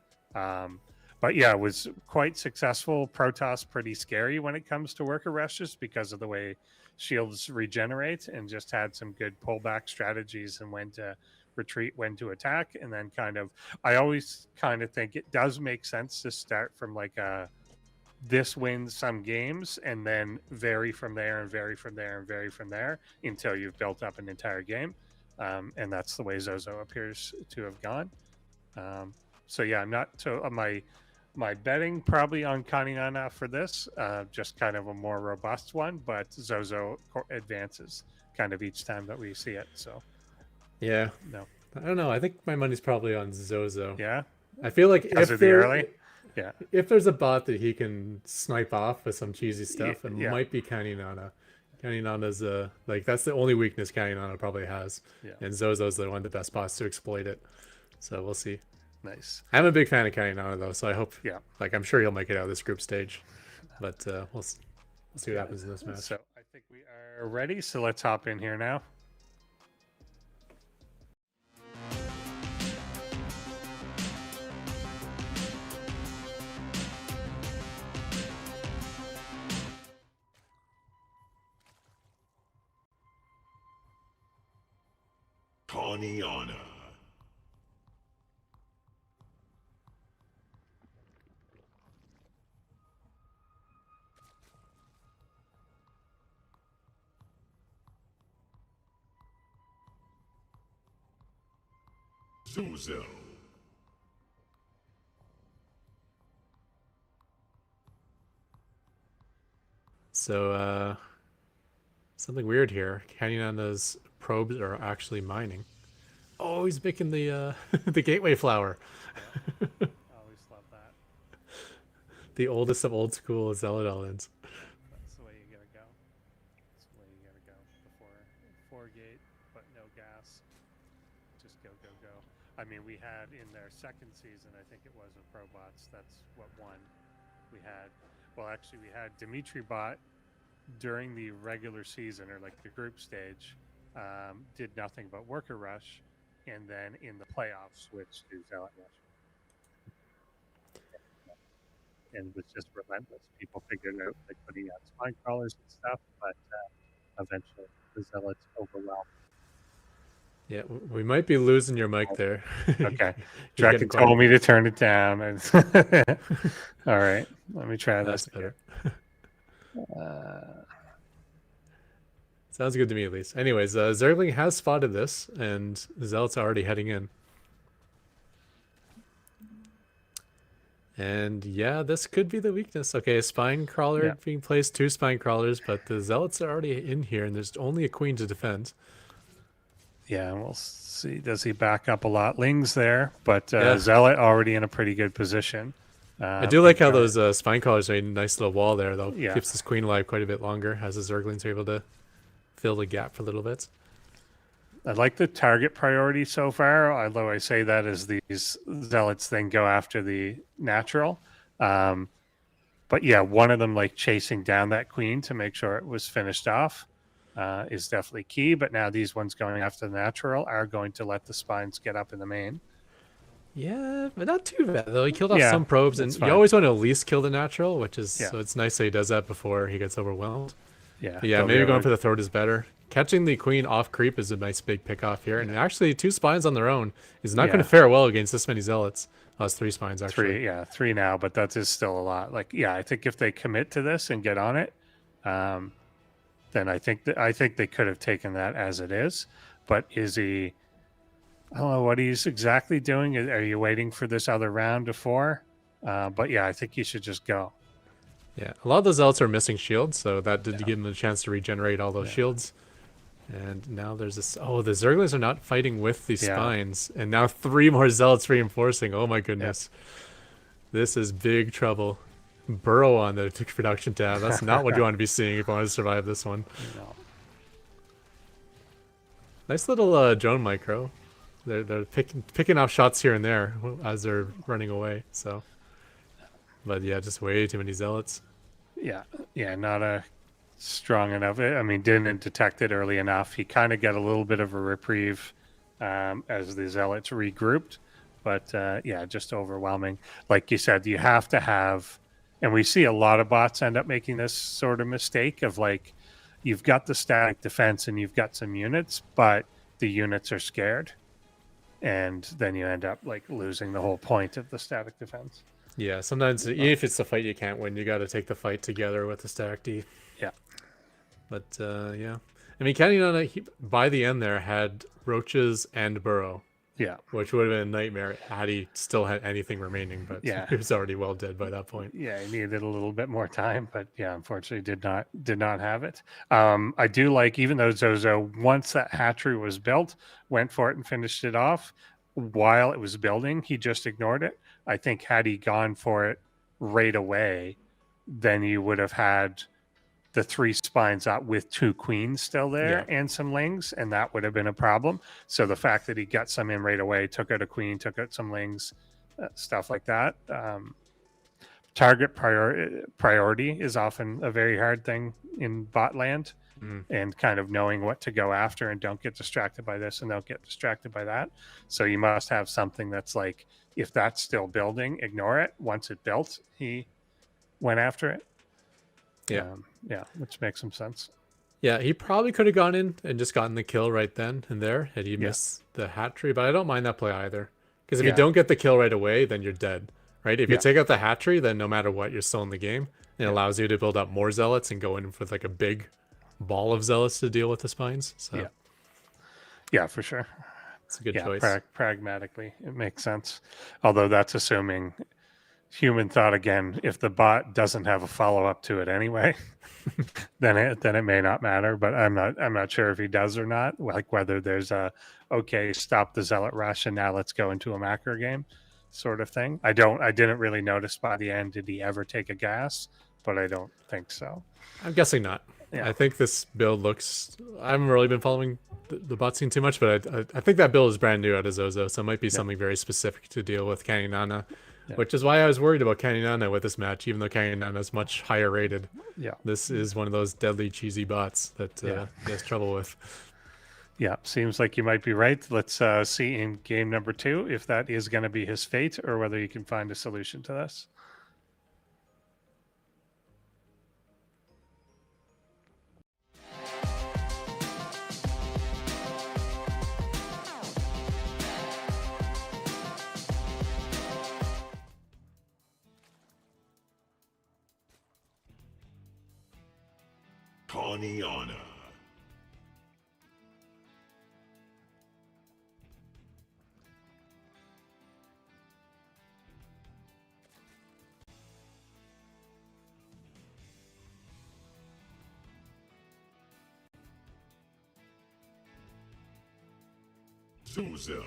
But yeah, it was quite successful. Protoss pretty scary when it comes to worker rushes because of the way shields regenerate, and just had some good pullback strategies and when to retreat, when to attack. And then I always kind of think it does make sense to start from like this wins some games and then vary from there and vary from there and vary from there until you've built up an entire game. And that's the way Zozo appears to have gone. So yeah, I'm not so my betting probably on Kaninana for this, just kind of a more robust one, but Zozo advances kind of each time that we see it. So yeah, no, I don't know. I think my money's probably on Zozo. Yeah, I feel like because of the early. Yeah, if there's a bot that he can snipe off with some cheesy stuff, it yeah. might be Kaninana. Kaninana's like that's the only weakness Kaninana probably has, and Zozo's the one of the best bots to exploit it. So we'll see. Nice. I'm a big fan of Kaninana though, so I hope. Yeah. Like I'm sure he'll make it out of this group stage, but we'll see what happens in this match. So I think we are ready. So let's hop in here now. Neona. Zozo. So something weird here. Kaninana's probes are actually mining. Oh, he's making the the gateway flower. Always love that. The oldest of old school Zealot Islands. That's the way you gotta go. That's the way you gotta go. Before gate, but no gas. Just go. I mean, we had in their second season, I think it was of ProBots, that's what won. We had Dimitri Bot during the regular season, or like the group stage, did nothing but worker rush, and then in the playoffs switched to Zealot Rush. And was just relentless. People figured out like putting out spine crawlers and stuff, but eventually the Zealots overwhelmed. Yeah, we might be losing your mic there. Okay. Draken told me to turn it down. All right. Let me try That's this. better. Sounds good to me, at least. Anyways, Zergling has spotted this, and Zealots are already heading in. And yeah, this could be the weakness. Okay, a spine crawler being placed, 2 spine crawlers, but the Zealots are already in here, and there's only a queen to defend. Yeah, we'll see. Does he back up a lot? Ling's there, but Zealot already in a pretty good position. I do like how those spine crawlers are a nice little wall there, though. Yeah. Keeps this queen alive quite a bit longer, as the Zerglings are able to fill the gap for a little bit. I like the target priority so far, although I say that as these Zealots then go after the natural. But yeah, one of them like chasing down that queen to make sure it was finished off is definitely key. But now these ones going after the natural are going to let the spines get up in the main. Yeah, but not too bad though. He killed off Yeah, some probes, and it's you fine. always want to at least kill the natural, which is Yeah. so it's nice that he does that before he gets overwhelmed. Yeah, But yeah, maybe going for the throat is better. Catching the queen off creep is a nice big pick off here, and actually 2 spines on their own is not going to fare well against this many zealots. Oh, it's 3 spines actually. 3 now, but that is still a lot. Like, yeah, I think if they commit to this and get on it, then I think they could have taken that as it is. But is he? I don't know what he's exactly doing. Are you waiting for this other round of 4? But yeah, I think he should just go. Yeah, a lot of those zealots are missing shields, so that did give him a chance to regenerate all those shields. And now there's this. Oh, the Zerglings are not fighting with the spines, and now 3 more zealots reinforcing. Oh my goodness, this is big trouble. Burrow on the production tab. That's not what you want to be seeing if you want to survive this one. No. Nice little drone micro. They're picking off shots here and there as they're running away. So, but yeah, just way too many zealots. Yeah, not a strong enough. I mean, didn't detect it early enough. He kind of got a little bit of a reprieve as the zealots regrouped, but yeah, just overwhelming. Like you said, you have to have, and we see a lot of bots end up making this sort of mistake of like, you've got the static defense and you've got some units, but the units are scared, and then you end up like losing the whole point of the static defense. Yeah, sometimes even if it's the fight you can't win, you got to take the fight together with the static D. Yeah. But yeah, I mean, Neona by the end there had roaches and burrow. Yeah, which would have been a nightmare had he still had anything remaining. But yeah, he was already well dead by that point. Yeah, he needed a little bit more time, but yeah, unfortunately did not have it. I do like, even though Zozo, once that hatchery was built, went for it and finished it off while it was building, he just ignored it. I think had he gone for it right away, then you would have had the 3 spines out with 2 queens still there and some lings, and that would have been a problem. So the fact that he got some in right away, took out a queen, took out some lings, stuff like that. Target priority is often a very hard thing in bot land, and kind of knowing what to go after, and don't get distracted by this and don't get distracted by that. So you must have something that's like, if that's still building, ignore it. Once it built, he went after it. Yeah, which makes some sense. Yeah, he probably could have gone in and just gotten the kill right then and there had he missed the hatchery, but I don't mind that play either. Because if you don't get the kill right away, then you're dead, right? If you take out the hatchery, then no matter what, you're still in the game. It allows you to build up more zealots and go in with like a big ball of zealots to deal with the spines. So yeah, for sure. It's a good choice. Pragmatically, it makes sense. Although that's assuming human thought again, if the bot doesn't have a follow-up to it anyway, then it may not matter. But I'm not sure if he does or not, like whether there's a stop the zealot rush and now let's go into a macro game sort of thing. I didn't really notice by the end, did he ever take a gas, but I don't think so. I'm guessing not. I think this build looks, I haven't really been following the bot scene too much, but I think that build is brand new out of Zozo, so it might be something very specific to deal with Neona. Which is why I was worried about Neona with this match, even though Neona is much higher rated. Yeah, this is one of those deadly cheesy bots that he has trouble with. Yeah, seems like you might be right. Let's see in game number 2 if that is going to be his fate or whether you can find a solution to this. Neona. Zozo.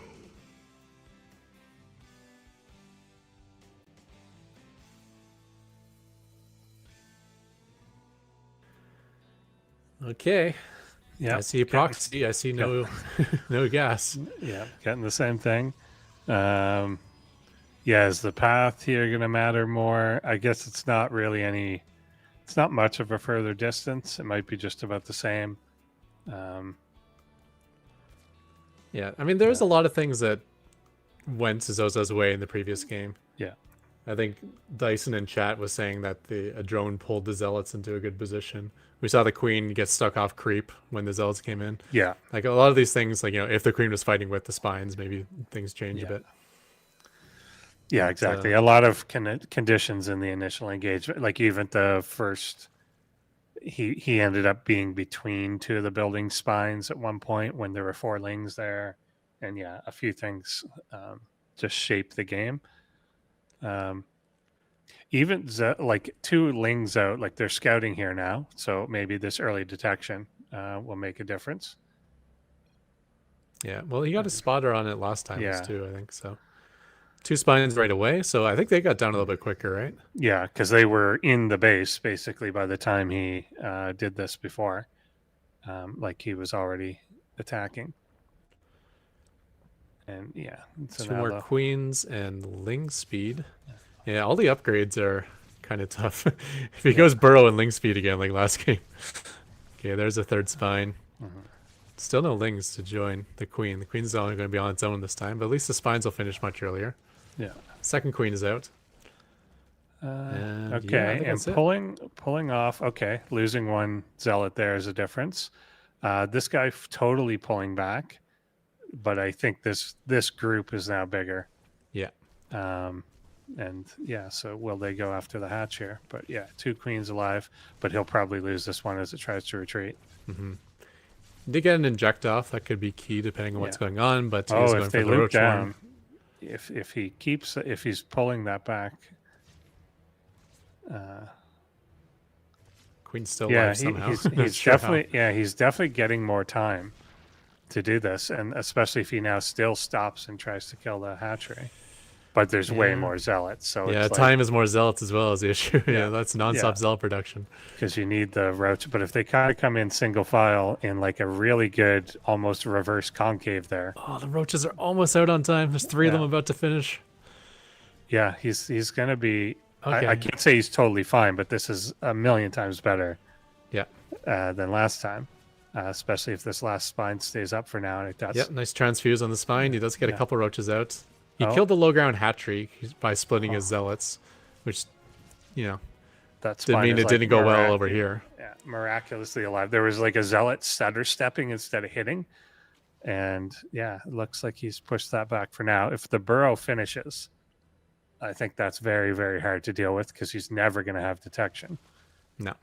Okay. Yeah, I see proxy. I see no no gas. Yeah, getting the same thing. Yeah, is the path here going to matter more? I guess it's not really any. It's not much of a further distance. It might be just about the same. Yeah, I mean, there's a lot of things that went Zozo's way in the previous game. Yeah. I think Dyson in chat was saying that a drone pulled the Zealots into a good position. We saw the Queen get stuck off creep when the Zealots came in. Yeah. Like a lot of these things, like, if the Queen was fighting with the Spines, maybe things change a bit. Yeah, exactly. A lot of conditions in the initial engagement, like even the first, he ended up being between two of the building spines at one point when there were 4 lings there, and yeah, a few things just shaped the game. Even like 2 lings out, like they're scouting here now, so maybe this early detection will make a difference. Yeah, well, he got a spotter on it last time too, I think so. 2 spines right away, so I think they got down a little bit quicker, right? Yeah, because they were in the base basically by the time he did this before. Like he was already attacking. And yeah. So 2 more queens and ling speed. Yeah, all the upgrades are kind of tough. If he goes burrow and ling speed again like last game. Okay, there's a 3rd spine. Still no lings to join the queen. The queen's only going to be on its own this time, but at least the spines will finish much earlier. Yeah. 2nd queen is out. Okay, and pulling off. Okay, losing 1 zealot there is a difference. This guy totally pulling back, but I think this group is now bigger. Yeah. And yeah, so will they go after the hatch here? But yeah, 2 queens alive, but he'll probably lose this one as it tries to retreat. Did get an inject off. That could be key depending on what's going on. But he's going if they for the loop roach down, one. if he's pulling that back, Queen's still alive somehow. He's definitely he's definitely getting more time to do this, and especially if he now still stops and tries to kill the hatchery. But there's way more zealots, so it's time is more zealots as well as the issue. Yeah, that's nonstop zealot production. Because you need the roach. But if they kind of come in single file in like a really good, almost reverse concave there. Oh, the roaches are almost out on time. There's 3 of them about to finish. Yeah, he's gonna be. Okay. I can't say he's totally fine, but this is a million times better. Yeah. Than last time, especially if this last spine stays up for now. And it does. Yep, nice transfuse on the spine. He does get a couple roaches out. He killed the low ground hatchery by splitting his zealots, which, that's didn't mean it didn't go well over here. Yeah, miraculously alive. There was like a zealot stutter stepping instead of hitting, and yeah, it looks like he's pushed that back for now. If the burrow finishes, I think that's very, very hard to deal with because he's never going to have detection. No.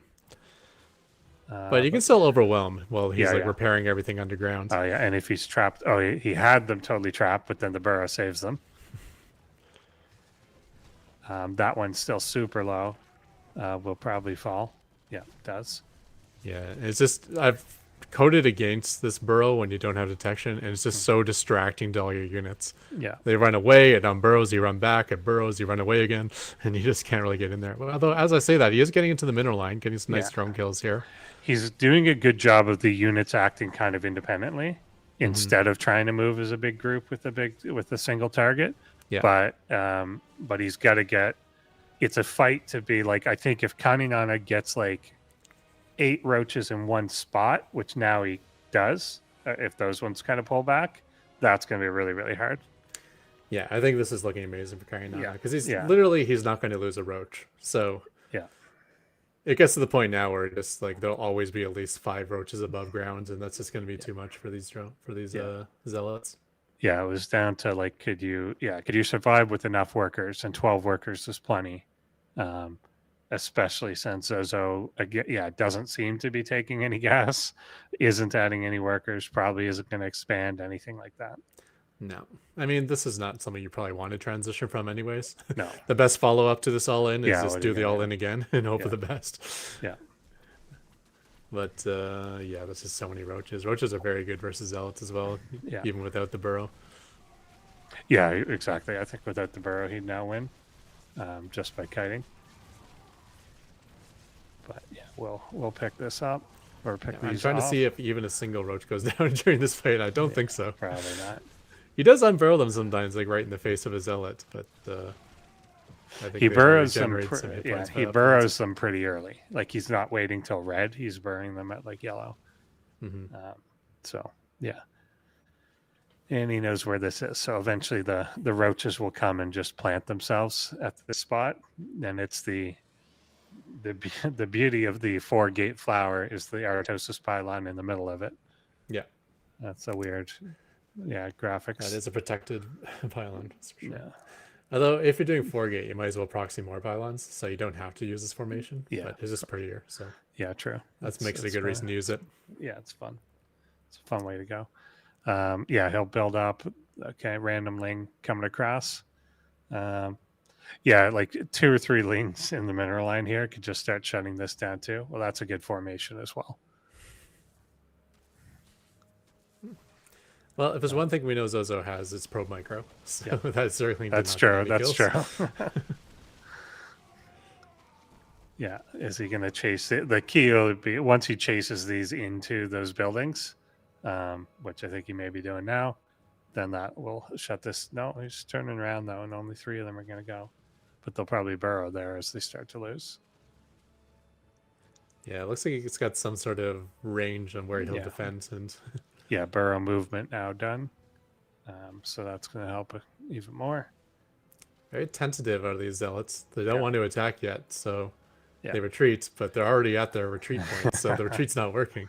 But you can still overwhelm while he's repairing everything underground. Oh yeah, and if he's trapped, he had them totally trapped, but then the burrow saves them. That one's still super low. Will probably fall. Yeah, it does. Yeah, it's just I've coded against this burrow when you don't have detection, and it's just so distracting to all your units. Yeah, they run away, and on burrows you run back, at burrows you run away again, and you just can't really get in there. Well, although as I say that, he is getting into the mineral line, getting some nice drone kills here. He's doing a good job of the units acting kind of independently instead of trying to move as a big group with a single target. Yeah. But he's got to get. It's a fight to be like. I think if Kaninana gets like 8 roaches in one spot, which now he does, if those ones kind of pull back, that's going to be really, really hard. Yeah, I think this is looking amazing for Kaninana because he's not going to lose a roach. So it gets to the point now where just like there'll always be at least 5 roaches above ground, and that's just going to be too much for these zealots. Yeah, it was down to like, could you survive with enough workers? And 12 workers is plenty, especially since Zozo doesn't seem to be taking any gas, isn't adding any workers, probably isn't going to expand anything like that. No, I mean, this is not something you probably want to transition from anyways. No. The best follow-up to this all-in is just do the all-in again and hope for the best. Yeah. But, this is so many roaches. Roaches are very good versus zealots as well, even without the burrow. Yeah, exactly. I think without the burrow, he'd now win just by kiting. But, yeah, we'll pick this up. Or pick these I'm trying to see if even a single roach goes down during this fight. I don't think so. Probably not. He does unburrow them sometimes, like right in the face of a zealot, but I think He they burrows them. regenerate some hit Yeah, points by he that point. burrows them pretty early. Like he's not waiting till red. He's burying them at like yellow. Mm-hmm. So yeah, and he knows where this is. So eventually the roaches will come and just plant themselves at this spot. And it's the beauty of the 4-gate flower is the artosis pylon in the middle of it. Yeah, That's a weird, graphics. that is a protected pylon, that's for sure. Yeah. Although, if you're doing 4-gate, you might as well proxy more pylons, so you don't have to use this formation. Yeah. But it's just prettier, so Yeah, true. that makes it a good reason to use it. Yeah, it's fun. It's a fun way to go. Yeah, he'll build up. Okay, random ling coming across. Yeah, like 2 or 3 lings in the mineral line here could just start shutting this down too. Well, that's a good formation as well. Well, if there's one thing we know Zozo has, it's probe micro. So that certainly That's true. That's true. Yeah, is he going to chase it? The key will be once he chases these into those buildings, which I think he may be doing now, then that will shut this. No, he's turning around though, and only 3 of them are going to go. But they'll probably burrow there as they start to lose. Yeah, it looks like it's got some sort of range on where he'll defend. And yeah, burrow movement now done. So that's going to help even more. very tentative are these zealots. They don't want to attack yet, so Yeah. they retreat, but they're already at their retreat point, so the retreat's not working.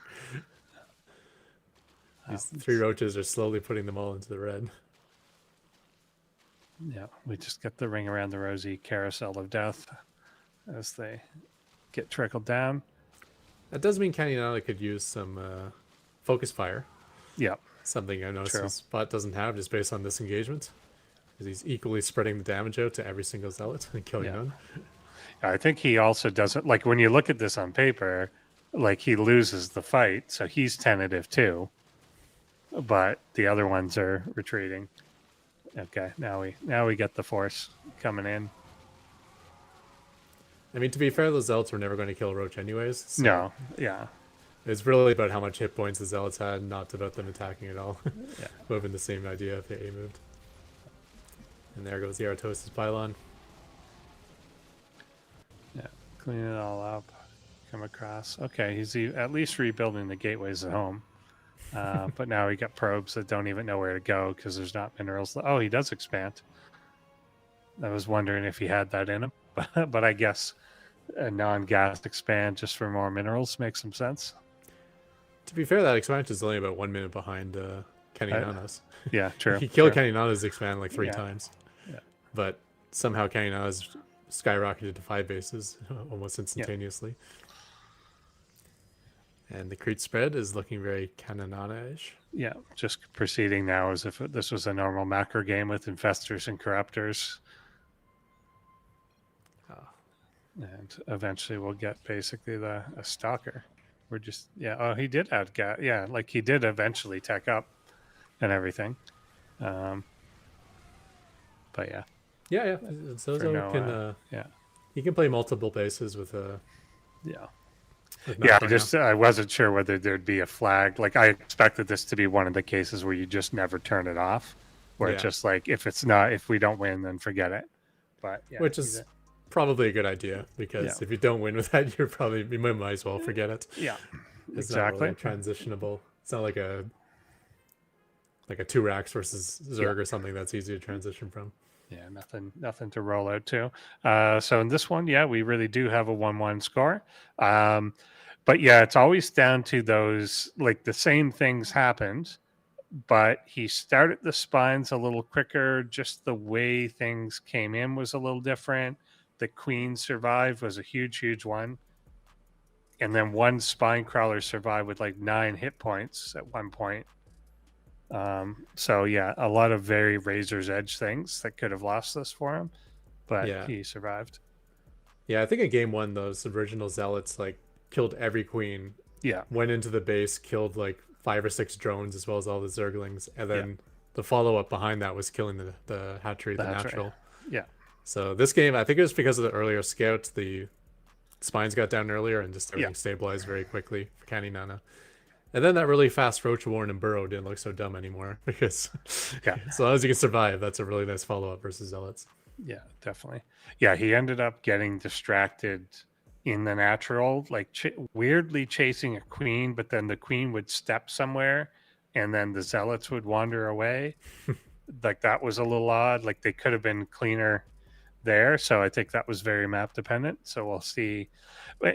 These 3 roaches are slowly putting them all into the red. Yeah, we just get the ring around the rosy carousel of death as they get trickled down. That does mean Neona could use some focus fire. Yeah. Something I noticed True. his bot doesn't have just based on this engagement. Because he's equally spreading the damage out to every single zealot and killing none. I think he also doesn't, like when you look at this on paper, like he loses the fight, so he's tentative too. But the other ones are retreating. Okay, now we get the force coming in. I mean, to be fair, the zealots were never going to kill Roach anyways. So No, yeah. it's really about how much hit points the zealots had, not about them attacking at all. Yeah. Moving the same idea if they A moved. And there goes the Artosis pylon. Yeah, clean it all up. Come across. Okay, he's at least rebuilding the gateways at home. But now he got probes that don't even know where to go because there's not minerals. Oh, he does expand. I was wondering if he had that in him, but I guess a non-gas expand just for more minerals makes some sense. To be fair, that expansion is only about 1 minute behind Neona's. Yeah, true. He killed true. Neona's expand like 3 times. Yeah. But somehow Neona's skyrocketed to 5 bases almost instantaneously. And the creep spread is looking very Canonana-ish. Yeah, just proceeding now as if this was a normal macro game with infestors and corruptors. And eventually we'll get basically a stalker. We're just, he did add gas. Yeah, like he did eventually tech up and everything. But yeah. Yeah. Zozo can, he can play multiple bases with yeah. I wasn't sure whether there'd be a flag. Like I expected this to be one of the cases where you just never turn it off, where it's just like if we don't win, then forget it. But which is probably a good idea because if you don't win with that, you might as well forget it. Yeah, it's exactly. Not really transitionable. It's not like a 2-Rax versus Zerg or something that's easy to transition from. Yeah, nothing to roll out to. So in this one, we really do have a 1-1 score. But it's always down to those, like the same things happened, but he started the spines a little quicker. Just the way things came in was a little different. The queen survived was a huge one. And then one spine crawler survived with like 9 hit points at one point. So a lot of very razor's edge things that could have lost this for him, but he survived. Yeah, I think in game 1 those original zealots like killed every queen. Yeah, went into the base, killed like 5 or 6 drones as well as all the zerglings, and then the follow up behind that was killing the hatchery, the natural. Yeah. So this game, I think it was because of the earlier scout, the spines got down earlier and just everything stabilized very quickly for Neona. And then that really fast Roach Warren and Burrow didn't look so dumb anymore because Yeah. as long as you can survive, that's a really nice follow up versus Zealots. Yeah, definitely. Yeah, he ended up getting distracted in the natural, like weirdly chasing a queen, but then the queen would step somewhere and then the zealots would wander away. Like that was a little odd. Like they could have been cleaner there. So I think that was very map dependent. So we'll see.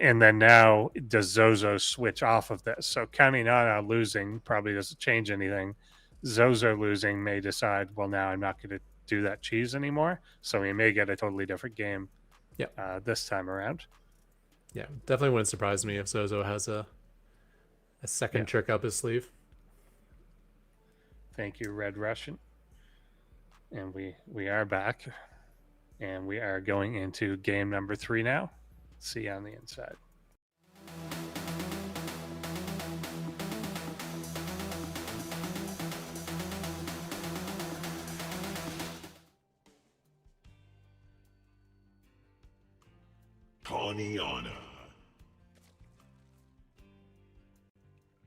And then now, does Zozo switch off of this? So counting on losing probably doesn't change anything. Zozo losing may decide, well, now I'm not going to do that cheese anymore. So we may get a totally different game this time around. Yeah, definitely wouldn't surprise me if Zozo has a second trick up his sleeve. Thank you, Red Russian. And we are back. And we are going into game number 3 now. See you on the inside. Neona.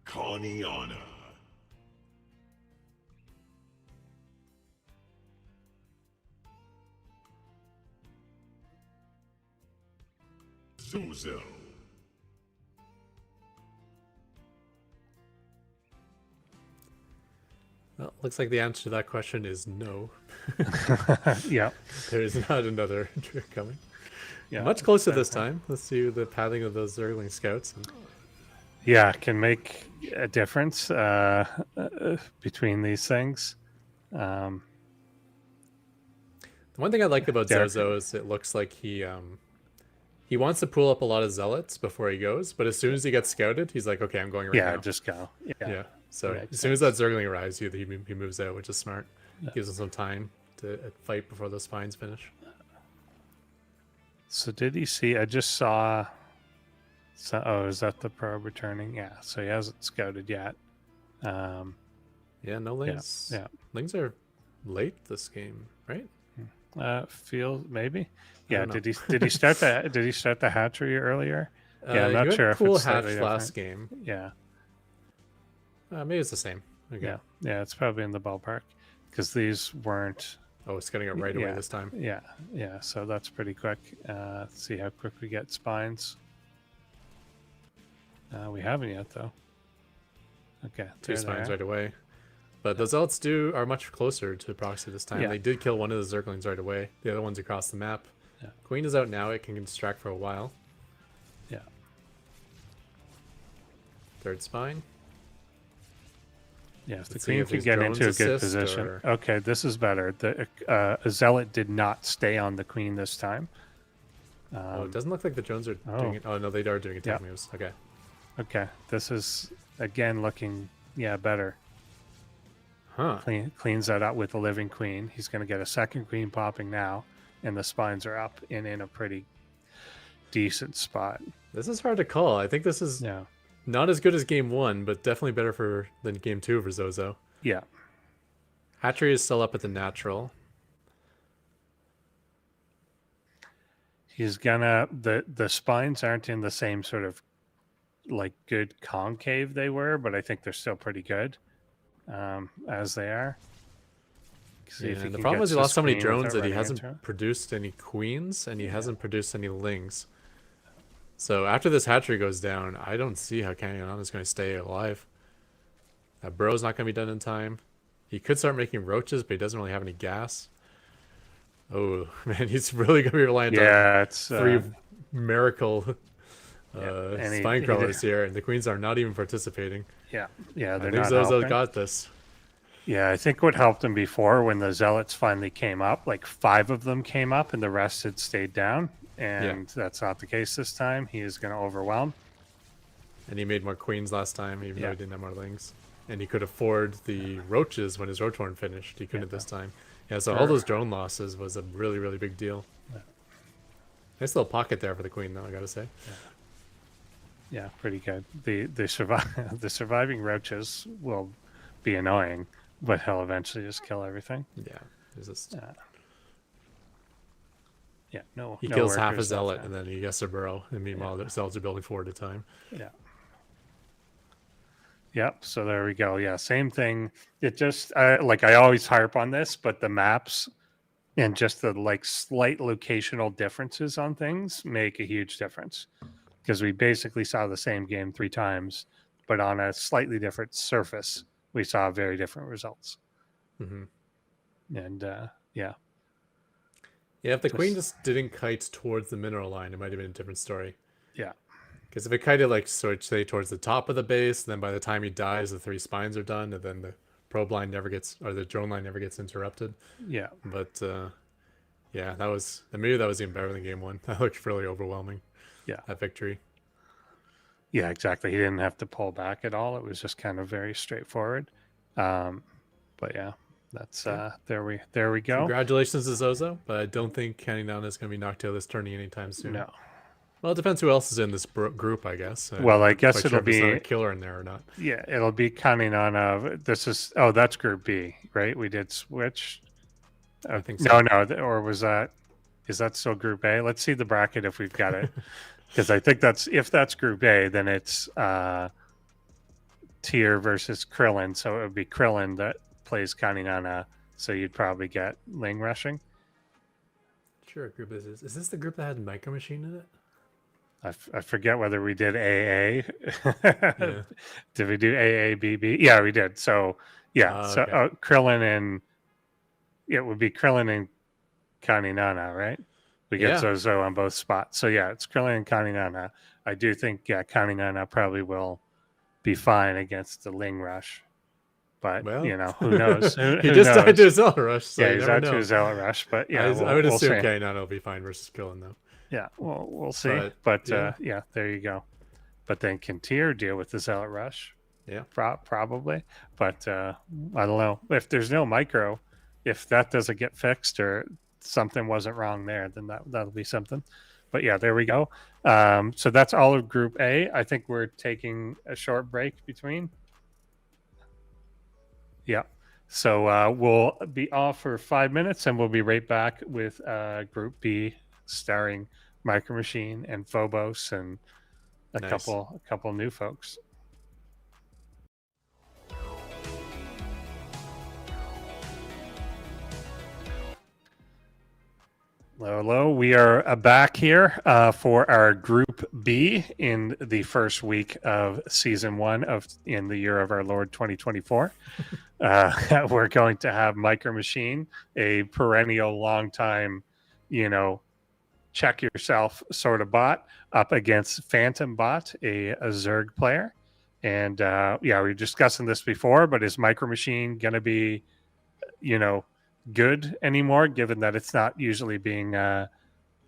Neona. Zozo. Well, looks like the answer to that question is no. Yeah. There is not another trick coming. Yeah. Much closer this time. Let's see the pathing of those Zergling scouts. Yeah, can make a difference between these things. The one thing I like about Zozo is it looks like he wants to pull up a lot of zealots before he goes, but as soon as he gets scouted, he's like, okay, I'm going right now. Yeah, just go. Yeah. So as soon as that Zergling arrives, he moves out, which is smart. Gives him some time to fight before the spines finish. So did he see? I just saw. So, oh, is that the probe returning? Yeah. So he hasn't scouted yet. Yeah, no lings. Yeah. Lings are late this game, right? Feel maybe. Yeah. Did he start the Did he start the hatchery earlier? Yeah, I'm not sure if cool it's hatch slightly last different. game. Yeah. Maybe it's the same. Okay. Yeah. It's probably in the ballpark because these weren't. Oh, it's getting it right away this time. Yeah. So that's pretty quick. Let's see how quick we get spines. We haven't yet though. Okay, 2 spines right away. But the zealots are much closer to proxy this time. Yeah. They did kill one of the Zerglings right away. The other one's across the map. Yeah. Queen is out now. It can distract for a while. Yeah. Third spine. Yeah, if the Let's see queen if can these get drones into a good assist position. or- Okay, this is better. The zealot did not stay on the queen this time. Oh, it doesn't look like the drones are doing it. Oh, no, they are doing attack moves. Okay. Okay, this is again looking better. Huh. Cleans that up with the living queen. He's going to get a second queen popping now, and the spines are up and in a pretty decent spot. This is hard to call. I think this is not as good as game 1, but definitely better than game 2 for Zozo. Yeah. Hatchery is still up at the natural. He's gonna the spines aren't in the same sort of like good concave they were, but I think they're still pretty good as they are. And the problem is he lost so many drones that he hasn't produced any queens and he hasn't produced any lings. So after this hatchery goes down, I don't see how Canyon is going to stay alive. That burrow's not going to be done in time. He could start making roaches, but he doesn't really have any gas. Oh, man, he's really going to be reliant on it's 3 miracle spine crawlers here, and the queens are not even participating. Yeah, I they're think not Zozo helping. got this. Yeah, I think what helped him before when the zealots finally came up, like 5 of them came up and the rest had stayed down. And that's not the case this time. He is going to overwhelm. And he made more queens last time, even though he didn't have more lings. And he could afford the roaches when his roach horn finished. He couldn't this time. Yeah, so all those drone losses was a really, really big deal. Nice little pocket there for the queen, though, I gotta say. Yeah, pretty good. The surviving roaches will be annoying, but he'll eventually just kill everything. Yeah, there's just... He kills half a zealot and then he gets a burrow. And meanwhile, the zealots are building 4 at a time. Yep. So there we go. Yeah, same thing. It just like I always harp on this, but the maps and just the like slight locational differences on things make a huge difference because we basically saw the same game 3 times, but on a slightly different surface, we saw very different results. Mm-hmm. And yeah, Yeah, if the queen just didn't kite towards the mineral line, it might have been a different story. yeah, Because if it kited like sort say towards the top of the base, then by the time he dies, the 3 spines are done, and then the probe line never gets, or the drone line never gets interrupted. yeah, But yeah, that was maybe that was even better than game 1. That looked really overwhelming. yeah, That victory. yeah. Exactly. He didn't have to pull back at all. It was just kind of very straightforward. But yeah, that's there we go. Congratulations to Zozo, but I don't think Neona is going to be knocked out of this tourney anytime soon. No. Well, it depends who else is in this group, I guess. Well, I guess quite it'll sure if there's not be a killer in there or not. yeah, it'll be counting on this is that's Group B, right? We did switch. I think so. No, or was that is that still Group A? Let's see the bracket if we've got it, because I think if that's Group A, then it's Tier versus Krillin, so it would be Krillin that plays Kaninana. So you'd probably get Ling rushing. Sure, what group is this? Is this the group that had Micro Machine in it? I forget whether we did AA. Yeah. Did we do AA, BB? Yeah, we did. So yeah, okay. Krillin and it would be Krillin and Kaninana, right? We get Yeah. Zozo on both spots. So yeah, it's Krillin and Kaninana. I do think Kaninana probably will be fine against the Ling rush. But Well, who knows? He just died to his own rush, so yeah, you he's never out know. to his Zealot rush. But yeah, I would assume we'll see. Kainana will be fine versus Krillin, though. Yeah, we'll see. But yeah, there you go. But then can Tier deal with the Zealot rush? Yeah, probably. But I don't know if there's no micro. If that doesn't get fixed or something wasn't wrong there, then that'll be something. But yeah, there we go. So that's all of Group A. I think we're taking a short break between. Yeah. So we'll be off for 5 minutes and we'll be right back with Group B starring Micro Machine and Phobos and a couple new folks. Hello. We are back here for our Group B in the first week of Season 1 in the year of our Lord 2024. We're going to have Micro Machine, a perennial, long time, check yourself sort of bot, up against Phantom Bot, a Zerg player. And we were discussing this before, but is Micro Machine going to be, good anymore, given that it's not usually being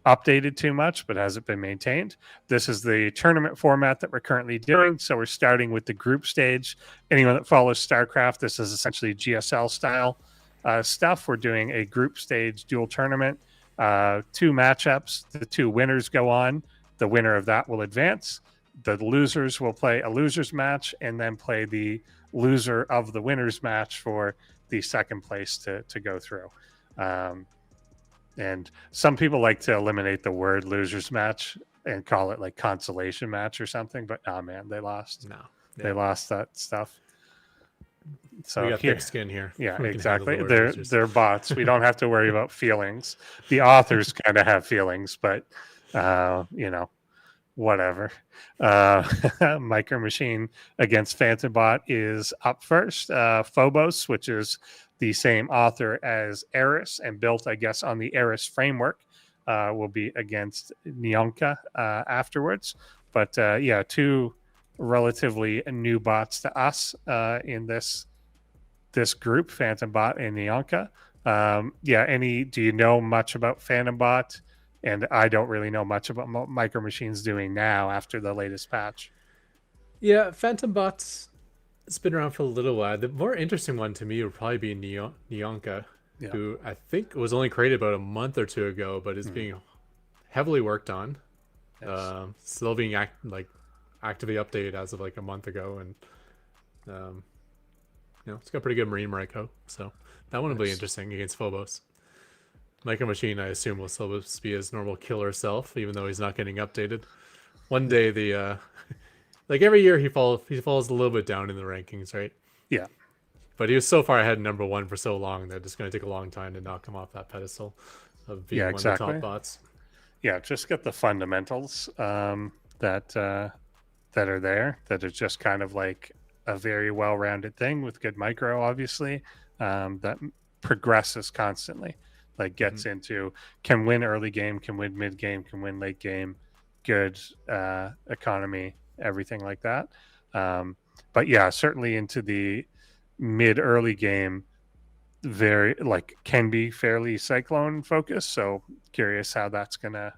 updated too much, but hasn't been maintained? This is the tournament format that we're currently doing. So we're starting with the group stage. Anyone that follows StarCraft, this is essentially GSL style stuff. We're doing a group stage dual tournament, 2 matchups. The 2 winners go on. The winner of that will advance. The losers will play a losers match and then play the loser of the winners match for the second place to go through. And some people like to eliminate the word losers match and call it like consolation match or something, but man, they lost. They lost that stuff. So we got thick skin here. Yeah, exactly. They're bots. We don't have to worry about feelings. The authors kind of have feelings, but whatever. Micro Machine against Phantom Bot is up first. Phobos, which is the same author as Eris and built, I guess, on the Eris framework, will be against Neona afterwards. But 2 relatively new bots to us in this group, Phantom Bot and Neona. Do you know much about Phantom Bot? And I don't really know much about what Micro Machine's doing now after the latest patch. Yeah, Phantom Bots, it's been around for a little while. The more interesting one to me would probably be Neona, who I think was only created about a month or 2 ago, but is being heavily worked on. Yes. Still being actively updated as of like a month ago, and it's got pretty good Marine Mariko, so that one will be interesting against Phobos. Micro Machine, I assume, will still be his normal killer self, even though he's not getting updated. One day, the like every year he falls a little bit down in the rankings, right? Yeah. But he was so far ahead number one for so long that it's going to take a long time to knock him off that pedestal of being one of the top bots. Yeah, just get the fundamentals that are there, that are just kind of like a very well-rounded thing with good micro, obviously, that progresses constantly, like gets into, can win early game, can win mid game, can win late game, good economy, everything like that. But yeah, certainly into the mid early game, very like can be fairly cyclone focused. So curious how that's gonna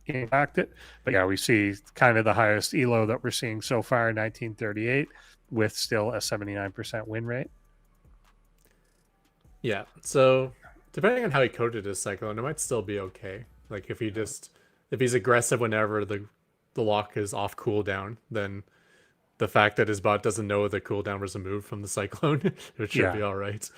impact it. But yeah, we see kind of the highest elo that we're seeing so far, 1938, with still a 79% win rate. Yeah, so depending on how he coded his cyclone, it might still be okay. Like if he's aggressive whenever the lock is off cooldown, then the fact that his bot doesn't know the cooldown was removed from the cyclone, it should be all right.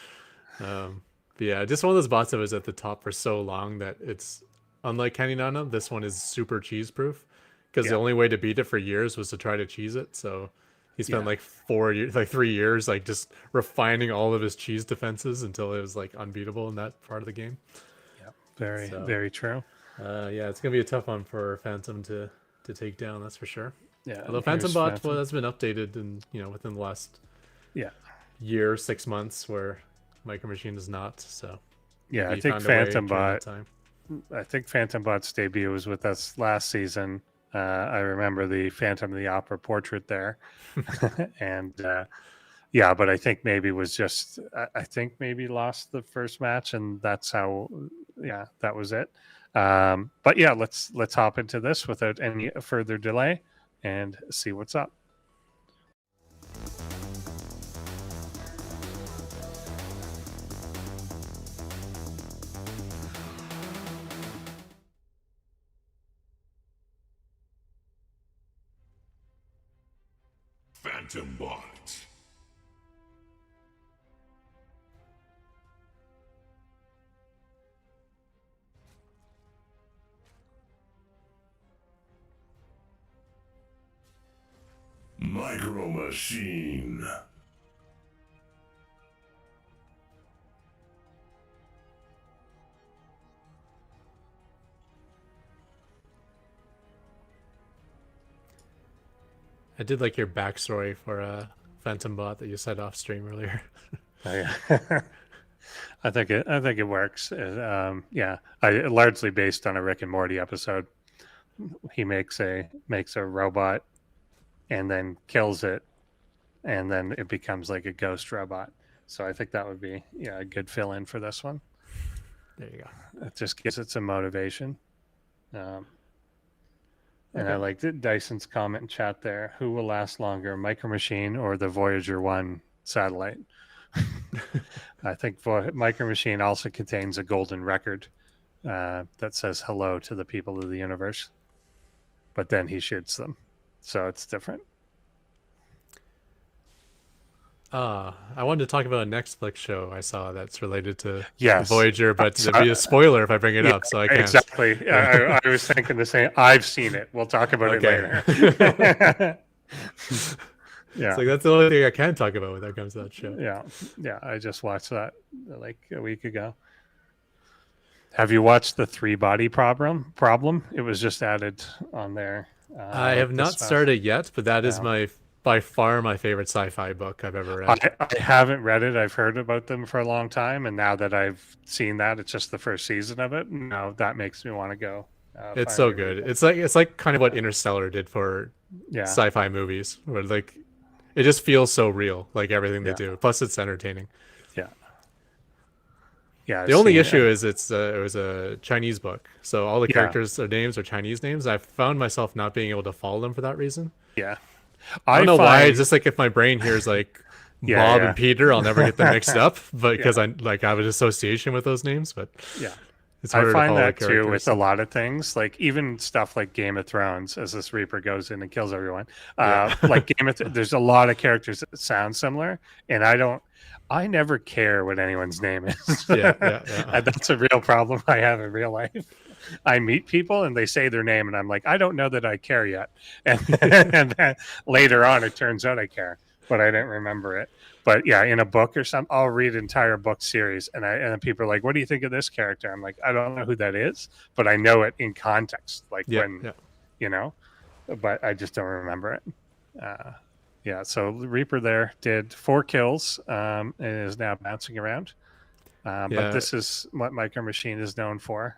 But yeah, just one of those bots that was at the top for so long that it's, unlike Neona, this one is super cheese proof, because the only way to beat it for years was to try to cheese it. So he spent like 3 years like just refining all of his cheese defenses until it was like unbeatable in that part of the game. Yeah, very true. Yeah, it's gonna be a tough one for Phantom to take down, that's for sure. Yeah, although Phantom bot, well, that's been updated and within the last year, 6 months, where Micro Machine is not. So yeah, I think Phantom Bot's debut was with us last season. I remember the Phantom of the Opera portrait there. And yeah, but I think maybe was just, I think maybe lost the first match, and that's how, that was it. But yeah, let's hop into this without any further delay and see what's up. Phantom Bot. Micro Machine. I did like your backstory for Phantom Bot that you said off stream earlier. Oh, yeah. I think it works. Yeah, largely based on a Rick and Morty episode. He makes a robot and then kills it, and then it becomes like a ghost robot. So I think that would be a good fill in for this one. There you go. It just gives it some motivation. And I liked it. Dyson's comment in chat there. Who will last longer, Micro Machine or the Voyager 1 satellite? I think Micro Machine also contains a golden record that says hello to the people of the universe. But then he shoots them. So it's different. I wanted to talk about a Netflix show I saw that's related to Yes. Voyager, but it'd be a spoiler if I bring it up, so I can't. Exactly. I was thinking the same. I've seen it. We'll talk about it later. Yeah. It's like that's the only thing I can talk about when that comes to that show. Yeah. I just watched that like a week ago. Have you watched the 3-body problem? It was just added on there. I have not started yet, but that is by far my favorite sci-fi book I've ever read. I haven't read it. I've heard about them for a long time, and now that I've seen that, it's just the first season of it. Now that makes me want to go. It's so good. It's like kind of what Interstellar did for sci-fi movies, where like it just feels so real, like everything they do. Plus, it's entertaining. Yeah. The only issue is it was a Chinese book, so all the characters' their names are Chinese names. I found myself not being able to follow them for that reason. Yeah. I don't know why. It's just like if my brain hears like Bob and Peter, I'll never get them mixed up, but because I have an association with those names. But it's harder I find to follow that too with a lot of things, like even stuff like Game of Thrones, as this Reaper goes in and kills everyone. Like there's a lot of characters that sound similar, and I never care what anyone's name is. That's a real problem I have in real life. I meet people and they say their name, and I'm like, I don't know that I care yet. And then later on, it turns out I care, but I didn't remember it. But yeah, in a book or something, I'll read an entire book series, and then people are like, "What do you think of this character?" I'm like, I don't know who that is, but I know it in context, like when you know, but I just don't remember it. Yeah, so Reaper there did 4 kills and is now bouncing around. But this is what Micro Machine is known for.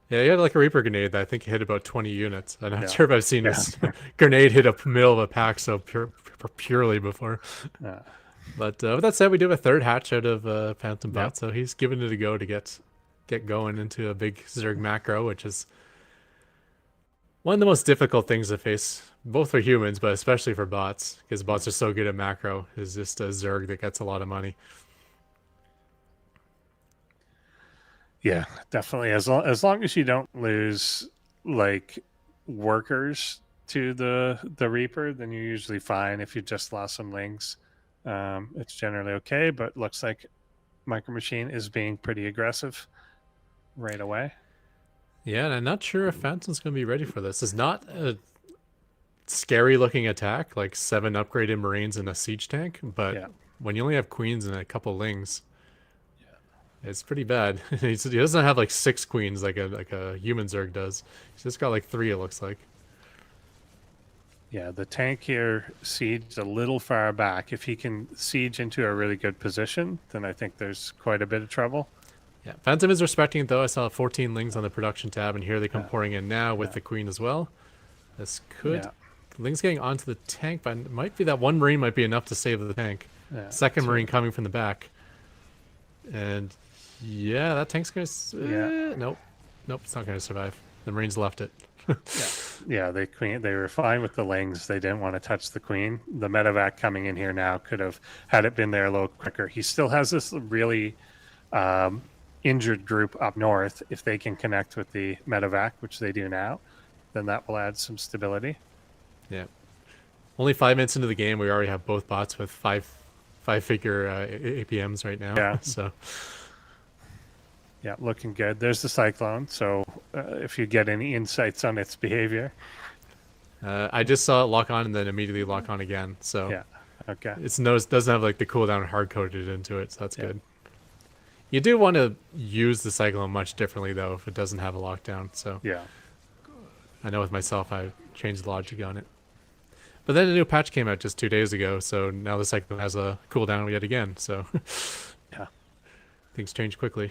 Yeah, he had like a Reaper grenade that I think hit about 20 units. I'm not sure if I've seen this grenade hit a middle of a pack so purely before. But with that said, we do have a 3rd hatch out of Phantom Bot, so he's giving it a go to get going into a big Zerg macro, which is one of the most difficult things to face, both for humans, but especially for bots, because bots are so good at macro, is just a Zerg that gets a lot of money. Yeah, definitely. As long as you don't lose like workers to the Reaper, then you're usually fine. If you just lost some lings, it's generally okay. But looks like Micro Machine is being pretty aggressive right away. Yeah, and I'm not sure if Phantom's going to be ready for this. It's not a scary looking attack, like 7 upgraded Marines and a siege tank, but when you only have Queens and a couple Lings, it's pretty bad. He doesn't have like 6 Queens like a human Zerg does. He's just got like 3, it looks like. Yeah, the tank here sieged a little far back. If he can siege into a really good position, then I think there's quite a bit of trouble. Yeah, Phantom is respecting it though. I saw 14 Lings on the production tab, and here they come pouring in now with the Queen as well. This could... Ling's getting onto the tank, but it might be that 1 Marine might be enough to save the tank. Second Marine coming from the back. And yeah, that tank's going to... Nope, it's not going to survive. The Marines left it. Yeah, they were fine with the Lings. They didn't want to touch the Queen. The medevac coming in here now could have, had it been there a little quicker. He still has this really injured group up north. If they can connect with the medevac, which they do now, then that will add some stability. Yeah. Only 5 minutes into the game, we already have both bots with five-figure APMs right now. Yeah. So... Yeah, looking good. There's the Cyclone. So if you get any insights on its behavior. I just saw it lock on and then immediately lock on again. So yeah, okay. It doesn't have like the cooldown hard-coded into it, so that's good. You do want to use the Cyclone much differently, though, if it doesn't have a lockdown. So yeah, I know with myself, I changed the logic on it. But then a new patch came out just 2 days ago, so now the Cyclone has a cooldown yet again. So yeah, things change quickly.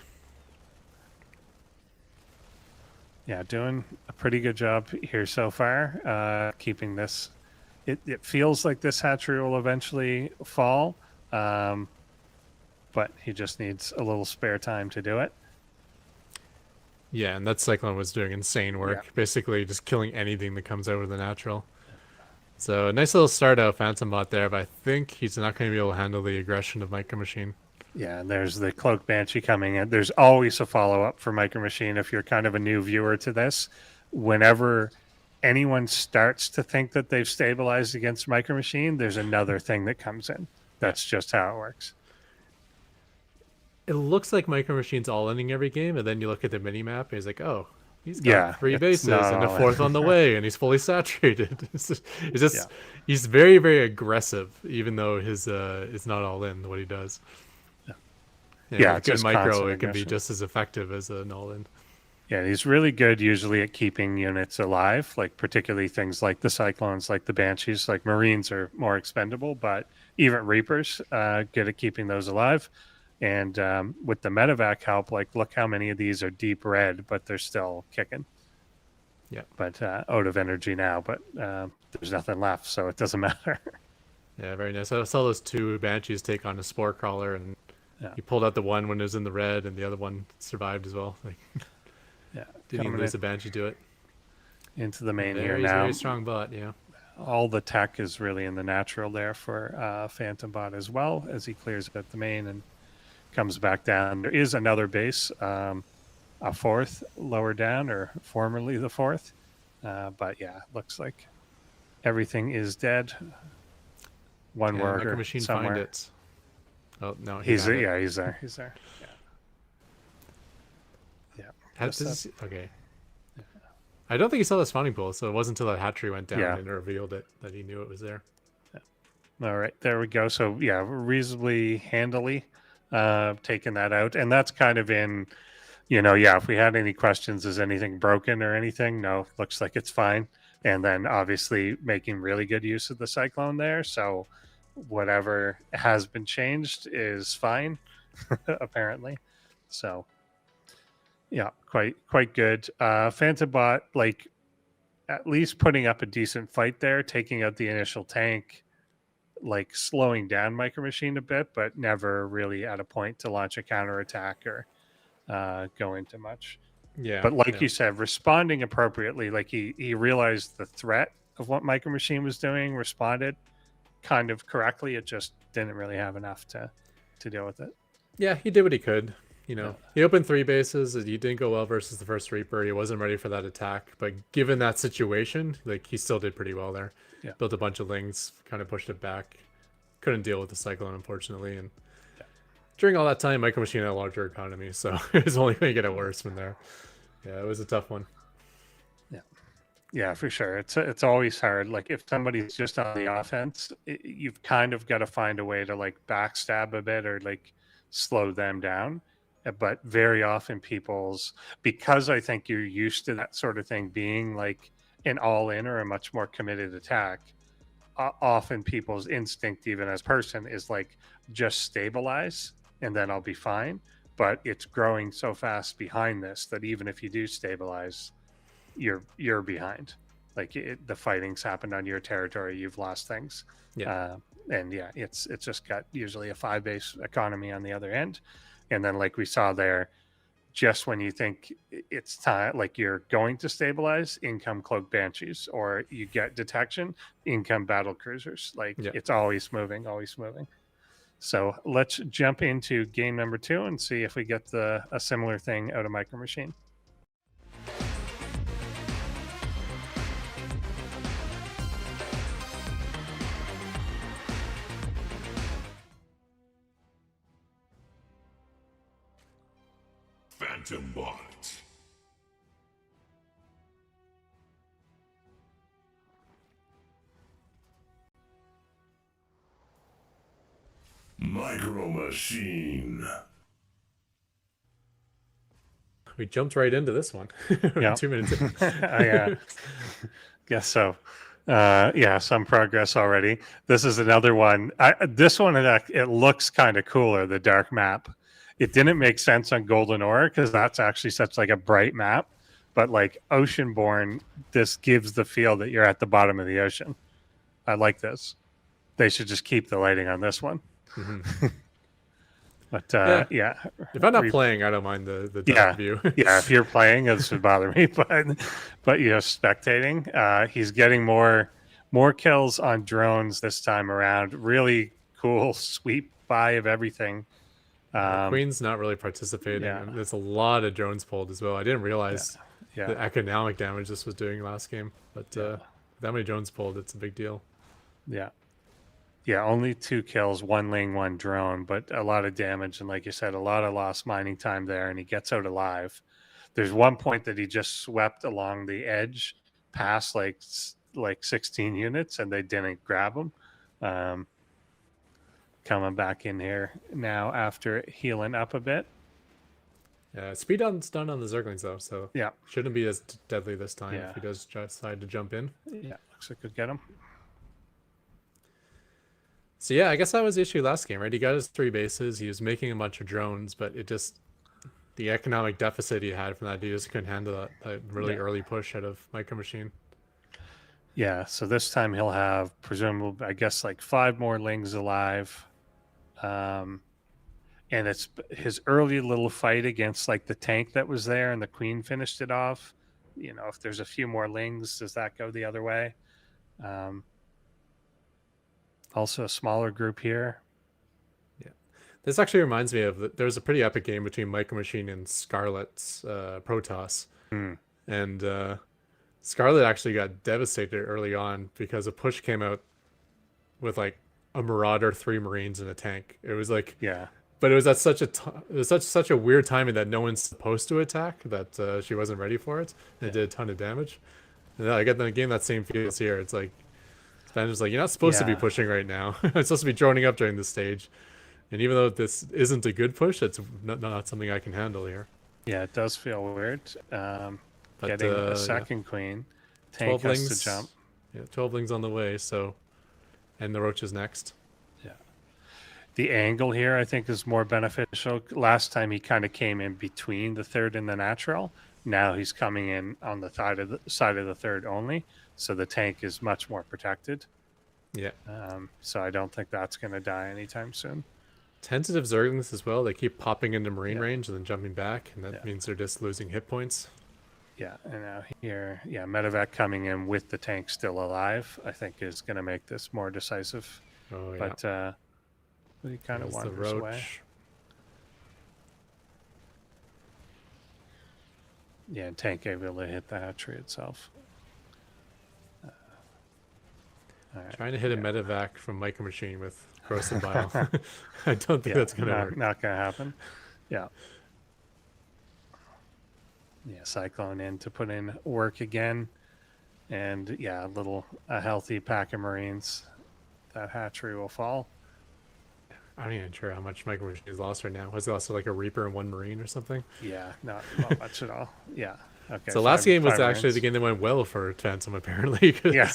Yeah, doing a pretty good job here so far, keeping this. It feels like this hatchery will eventually fall, but he just needs a little spare time to do it. Yeah, and that Cyclone was doing insane work, basically just killing anything that comes out of the natural. So a nice little start out Phantom Bot there, but I think he's not going to be able to handle the aggression of Micro Machine. Yeah, and there's the Cloak Banshee coming in. There's always a follow-up for Micro Machine if you're kind of a new viewer to this. Whenever anyone starts to think that they've stabilized against Micro Machine, there's another thing that comes in. That's just how it works. It looks like Micro Machine's all-ending every game, and then you look at the mini-map, and he's like, oh, he's got 3 bases and a 4th on the way, and he's fully saturated. It's just he's very, very aggressive, even though his it's not all in what he does. Yeah, with good micro, it can be just as effective as an all-in. Yeah, he's really good usually at keeping units alive, like particularly things like the Cyclones, like the Banshees. Like Marines are more expendable, but even Reapers good at keeping those alive. And with the medevac help, like look how many of these are deep red, but they're still kicking. Yeah. But out of energy now, but there's nothing left, so it doesn't matter. Yeah, very nice. I saw those 2 Banshees take on a Spore Crawler, and he pulled out the one when it was in the red, and the other one survived as well. Like, didn't even lose a Banshee to it. Into the main here now. Very strong bot, yeah. All the tech is really in the natural there for Phantom Bot as well, as he clears out the main and comes back down. There is another base, a 4th lower down, or formerly the 4th. But yeah, looks like everything is dead. One worker Micro Machine somewhere. find it. Oh no, he's there. He's there. Yeah. Okay. I don't think he saw the spawning pool, so it wasn't until that hatchery went down Yeah. and it revealed it that he knew it was there. All right, there we go. So yeah, reasonably handily taking that out, and that's kind of in, yeah. If we had any questions, is anything broken or anything? No, looks like it's fine. And then obviously making really good use of the cyclone there. So whatever has been changed is fine, apparently. So yeah, quite good. Phantom Bot, like at least putting up a decent fight there, taking out the initial tank, like slowing down Micro Machine a bit, but never really at a point to launch a counterattack or go into much. Yeah. But like you said, responding appropriately, like he realized the threat of what Micro Machine was doing, responded kind of correctly. It just didn't really have enough to deal with it. Yeah, he did what he could. He opened 3 bases. He didn't go well versus the first Reaper. He wasn't ready for that attack. But given that situation, like he still did pretty well there. Yeah. Built a bunch of lings, kind of pushed it back. Couldn't deal with the cyclone, unfortunately. And during all that time, Micro Machine had a larger economy, so it was only going to get worse from there. Yeah, it was a tough one. Yeah, for sure. It's always hard. Like if somebody's just on the offense, you've kind of got to find a way to like backstab a bit or like slow them down. But very often because I think you're used to that sort of thing being like an all-in or a much more committed attack, often people's instinct, even as person, is like just stabilize and then I'll be fine. But it's growing so fast behind this that even if you do stabilize, you're behind. Like the fighting's happened on your territory, you've lost things. And yeah, it's just got usually a 5 base economy on the other end. And then like we saw there, just when you think it's time, like you're going to stabilize, in come cloak banshees, or you get detection, in come battle cruisers. Like it's always moving. So let's jump into game number 2 and see if we get a similar thing out of Micro Machine. Phantom Bot. Micro Machine. We jumped right into this one. Yeah. 2 minutes in. Yeah, guess so. Some progress already. This is another one. This one, it looks kind of cooler, the dark map. It didn't make sense on Golden Ore because that's actually such like a bright map. But like Oceanborn, this gives the feel that you're at the bottom of the ocean. I like this. They should just keep the lighting on this one. Mm-hmm. But If I'm not playing, I don't mind the dark view. Yeah, if you're playing, this would bother me. But spectating, he's getting more kills on drones this time around. Really cool sweep by of everything. Queen's not really participating. And there's a lot of drones pulled as well. I didn't realize the economic damage this was doing last game. But that many drones pulled, it's a big deal. Yeah, only 2 kills, 1 ling, 1 drone, but a lot of damage. And like you said, a lot of lost mining time there, and he gets out alive. There's one point that he just swept along the edge past like 16 units, and they didn't grab him. Coming back in here now after healing up a bit. Yeah, speed on's done on the Zerglings though, so shouldn't be as deadly this time if he does decide to jump in. Yeah, looks like could get him. So yeah, I guess that was the issue last game, right? He got his 3 bases, he was making a bunch of drones, but the economic deficit he had from that, he just couldn't handle that really early push out of Micro Machine. Yeah, so this time he'll have presumably, I guess, like 5 more lings alive. And it's his early little fight against like the tank that was there, and the queen finished it off. If there's a few more lings, does that go the other way? Also a smaller group here. Yeah, this actually reminds me of there's a pretty epic game between Micro Machine and Scarlet's Protoss. And Scarlet actually got devastated early on because a push came out with like a Marauder, 3 Marines, and a tank. It was like but it was at such a weird timing that no one's supposed to attack that she wasn't ready for it. And it did a ton of damage. And then I get the game that same feels here. It's like Spanish like, you're not supposed to be pushing right now. I'm supposed to be droning up during this stage. And even though this isn't a good push, it's not something I can handle here. Yeah, it does feel weird. But, Getting a second queen. Tank 12 has lings to jump. Yeah, 12 lings on the way, so and the roach is next. Yeah. The angle here I think is more beneficial. Last time he kind of came in between the third and the natural. Now he's coming in on the side of the third only, so the tank is much more protected. Yeah. So I don't think that's going to die anytime soon. Tentative Zerglings as well. They keep popping into marine range and then jumping back, and that means they're just losing hit points. Yeah, and now here, Medevac coming in with the tank still alive, I think is going to make this more decisive. Oh, yeah. But he kind of wanders the roach. away. Yeah, and tank able to hit the hatchery itself. All right. Trying to hit a medevac from Micro Machine with corrosive bile. I don't think that's going to work. Not going to happen. Yeah. Yeah, Cyclone in to put in work again. And yeah, a healthy pack of Marines. That hatchery will fall. I'm not even sure how much Micro Machine has lost right now. Has he lost like a Reaper and one Marine or something? Yeah, not much at all. Yeah. Okay. So last game was actually Marines. the game that went well for Phantom, apparently. Yeah.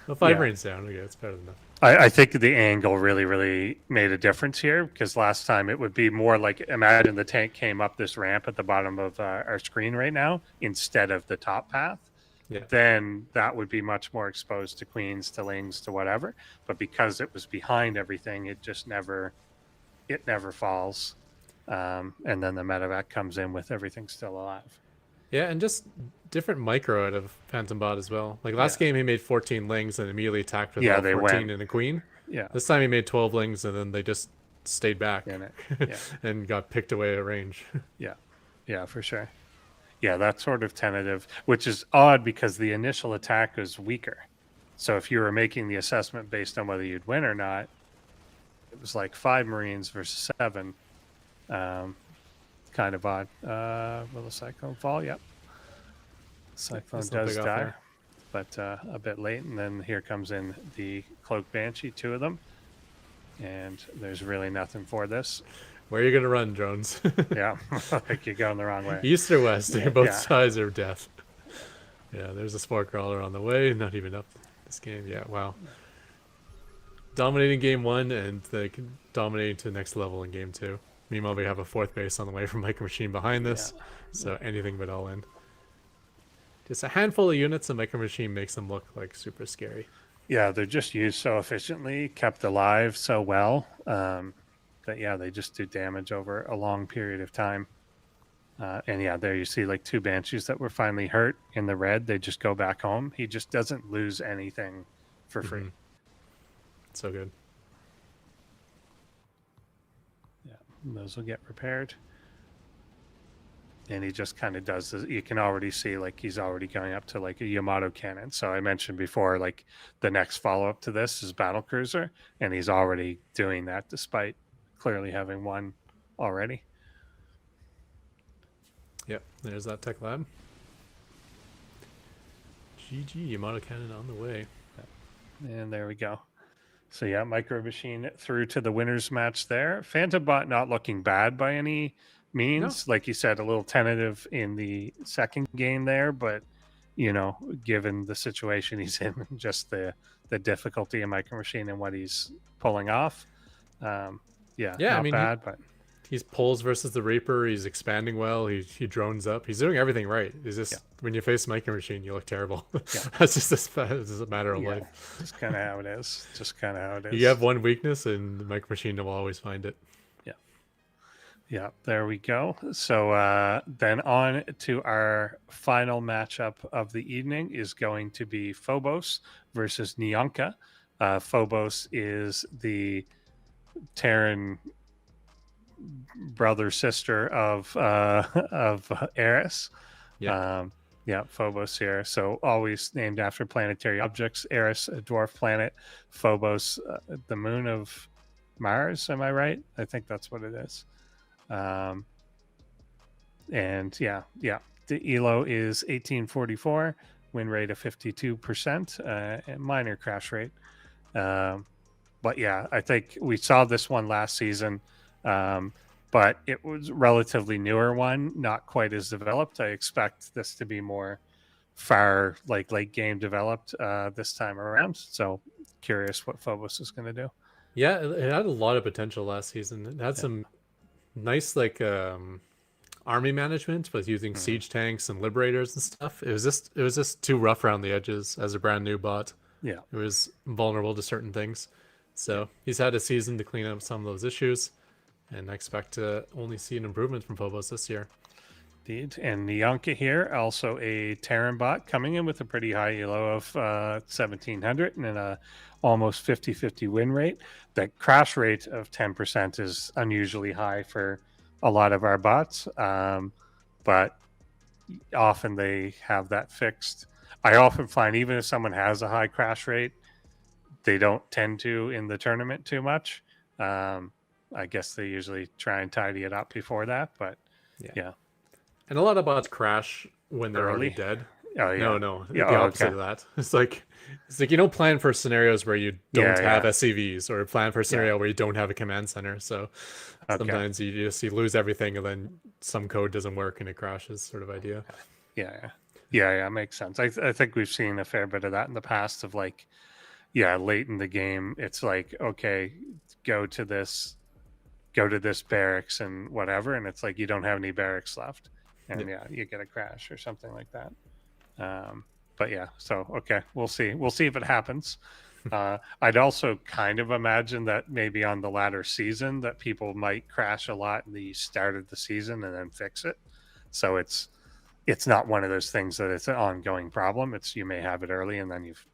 Well, 5 Marines down. Okay, it's better than nothing. I think the angle really made a difference here, because last time it would be more like, imagine the tank came up this ramp at the bottom of our screen right now instead of the top path. Yeah. Then that would be much more exposed to queens, to lings, to whatever. But because it was behind everything, it just never falls. And then the medevac comes in with everything still alive. Yeah, and just different micro out of Phantom Bot as well. Like last game, he made 14 lings and immediately attacked with all 14 and a queen. Yeah. This time he made 12 lings and then they just stayed back Yeah. and got picked away at range. Yeah, for sure. Yeah, that's sort of tentative, which is odd because the initial attack was weaker. So if you were making the assessment based on whether you'd win or not, it was like 5 Marines versus 7. Kind of odd. Will the Cyclone fall? Yep. Cyclone does die, but a bit late. And then here comes in the Cloak Banshee, 2 of them. And there's really nothing for this. Where are you going to run, Jones? Yeah, like you're going the wrong way. East or west? Both sides are death. Yeah, there's a Spore Crawler on the way. Not even up this game. Yeah, wow. Dominating game 1 and dominating to the next level in game 2. Meanwhile, we have a 4th base on the way from Micro Machine behind this. So anything but all in. Just a handful of units, and Micro Machine makes them look like super scary. Yeah, they're just used so efficiently, kept alive so well. That they just do damage over a long period of time. And there you see like 2 Banshees that were finally hurt in the red. They just go back home. He just doesn't lose anything for free. So good. Yeah, those will get repaired. And he just kind of does this. You can already see like he's already going up to like a Yamato cannon. So I mentioned before, like the next follow-up to this is Battle Cruiser, and he's already doing that despite clearly having won already. Yep, there's that tech lab. GG, Yamato cannon on the way. And there we go. So Micro Machine through to the winners match there. Phantom Bot not looking bad by any means. No. Like you said, a little tentative in the second game there, but given the situation he's in, just the difficulty in Micro Machine and what he's pulling off. Not bad, but he's pulls versus the Reaper. He's expanding well. He drones up. He's doing everything right. It's just when you face Micro Machine, you look terrible. That's just a matter of life. Just kind of how it is. You have one weakness, and the Micro Machine will always find it. Yeah, there we go. So then on to our final matchup of the evening is going to be Phobos versus Neona. Phobos is the Terran brother sister of Eris. Phobos here. So always named after planetary objects. Eris, a dwarf planet. Phobos, the moon of Mars. Am I right? I think that's what it is. And yeah, the ELO is 1844, win rate of 52%, and minor crash rate. But yeah, I think we saw this one last season, but it was relatively newer one, not quite as developed. I expect this to be more far like late game developed this time around. So curious what Phobos is going to do. Yeah, it had a lot of potential last season. It had some nice like army management with using siege tanks and liberators and stuff. It was just too rough around the edges as a brand new bot. Yeah. It was vulnerable to certain things. So he's had a season to clean up some of those issues, and I expect to only see an improvement from Phobos this year. Indeed. And Neonka here, also a Terran bot, coming in with a pretty high elo of 1700 and a almost 50-50 win rate. The crash rate of 10% is unusually high for a lot of our bots, but often they have that fixed. I often find even if someone has a high crash rate, they don't tend to in the tournament too much. I guess they usually try and tidy it up before that, but yeah. And a lot of bots crash when they're already Early? dead. Oh yeah. No, Yeah, the opposite okay. of that. It's like you don't plan for scenarios where you don't Yeah, have yeah. SCVs, or plan for a scenario where you don't have a command center. So sometimes you lose everything, and then some code doesn't work and it crashes, sort of idea. Yeah, makes sense. I think we've seen a fair bit of that in the past of like, late in the game, it's like, okay, go to this barracks and whatever, and it's like you don't have any barracks left, and you get a crash or something like that. But yeah, so okay, we'll see if it happens. I'd also kind of imagine that maybe on the latter season that people might crash a lot in the start of the season and then fix it. So it's not one of those things that it's an ongoing problem. It's you may have it early and then you've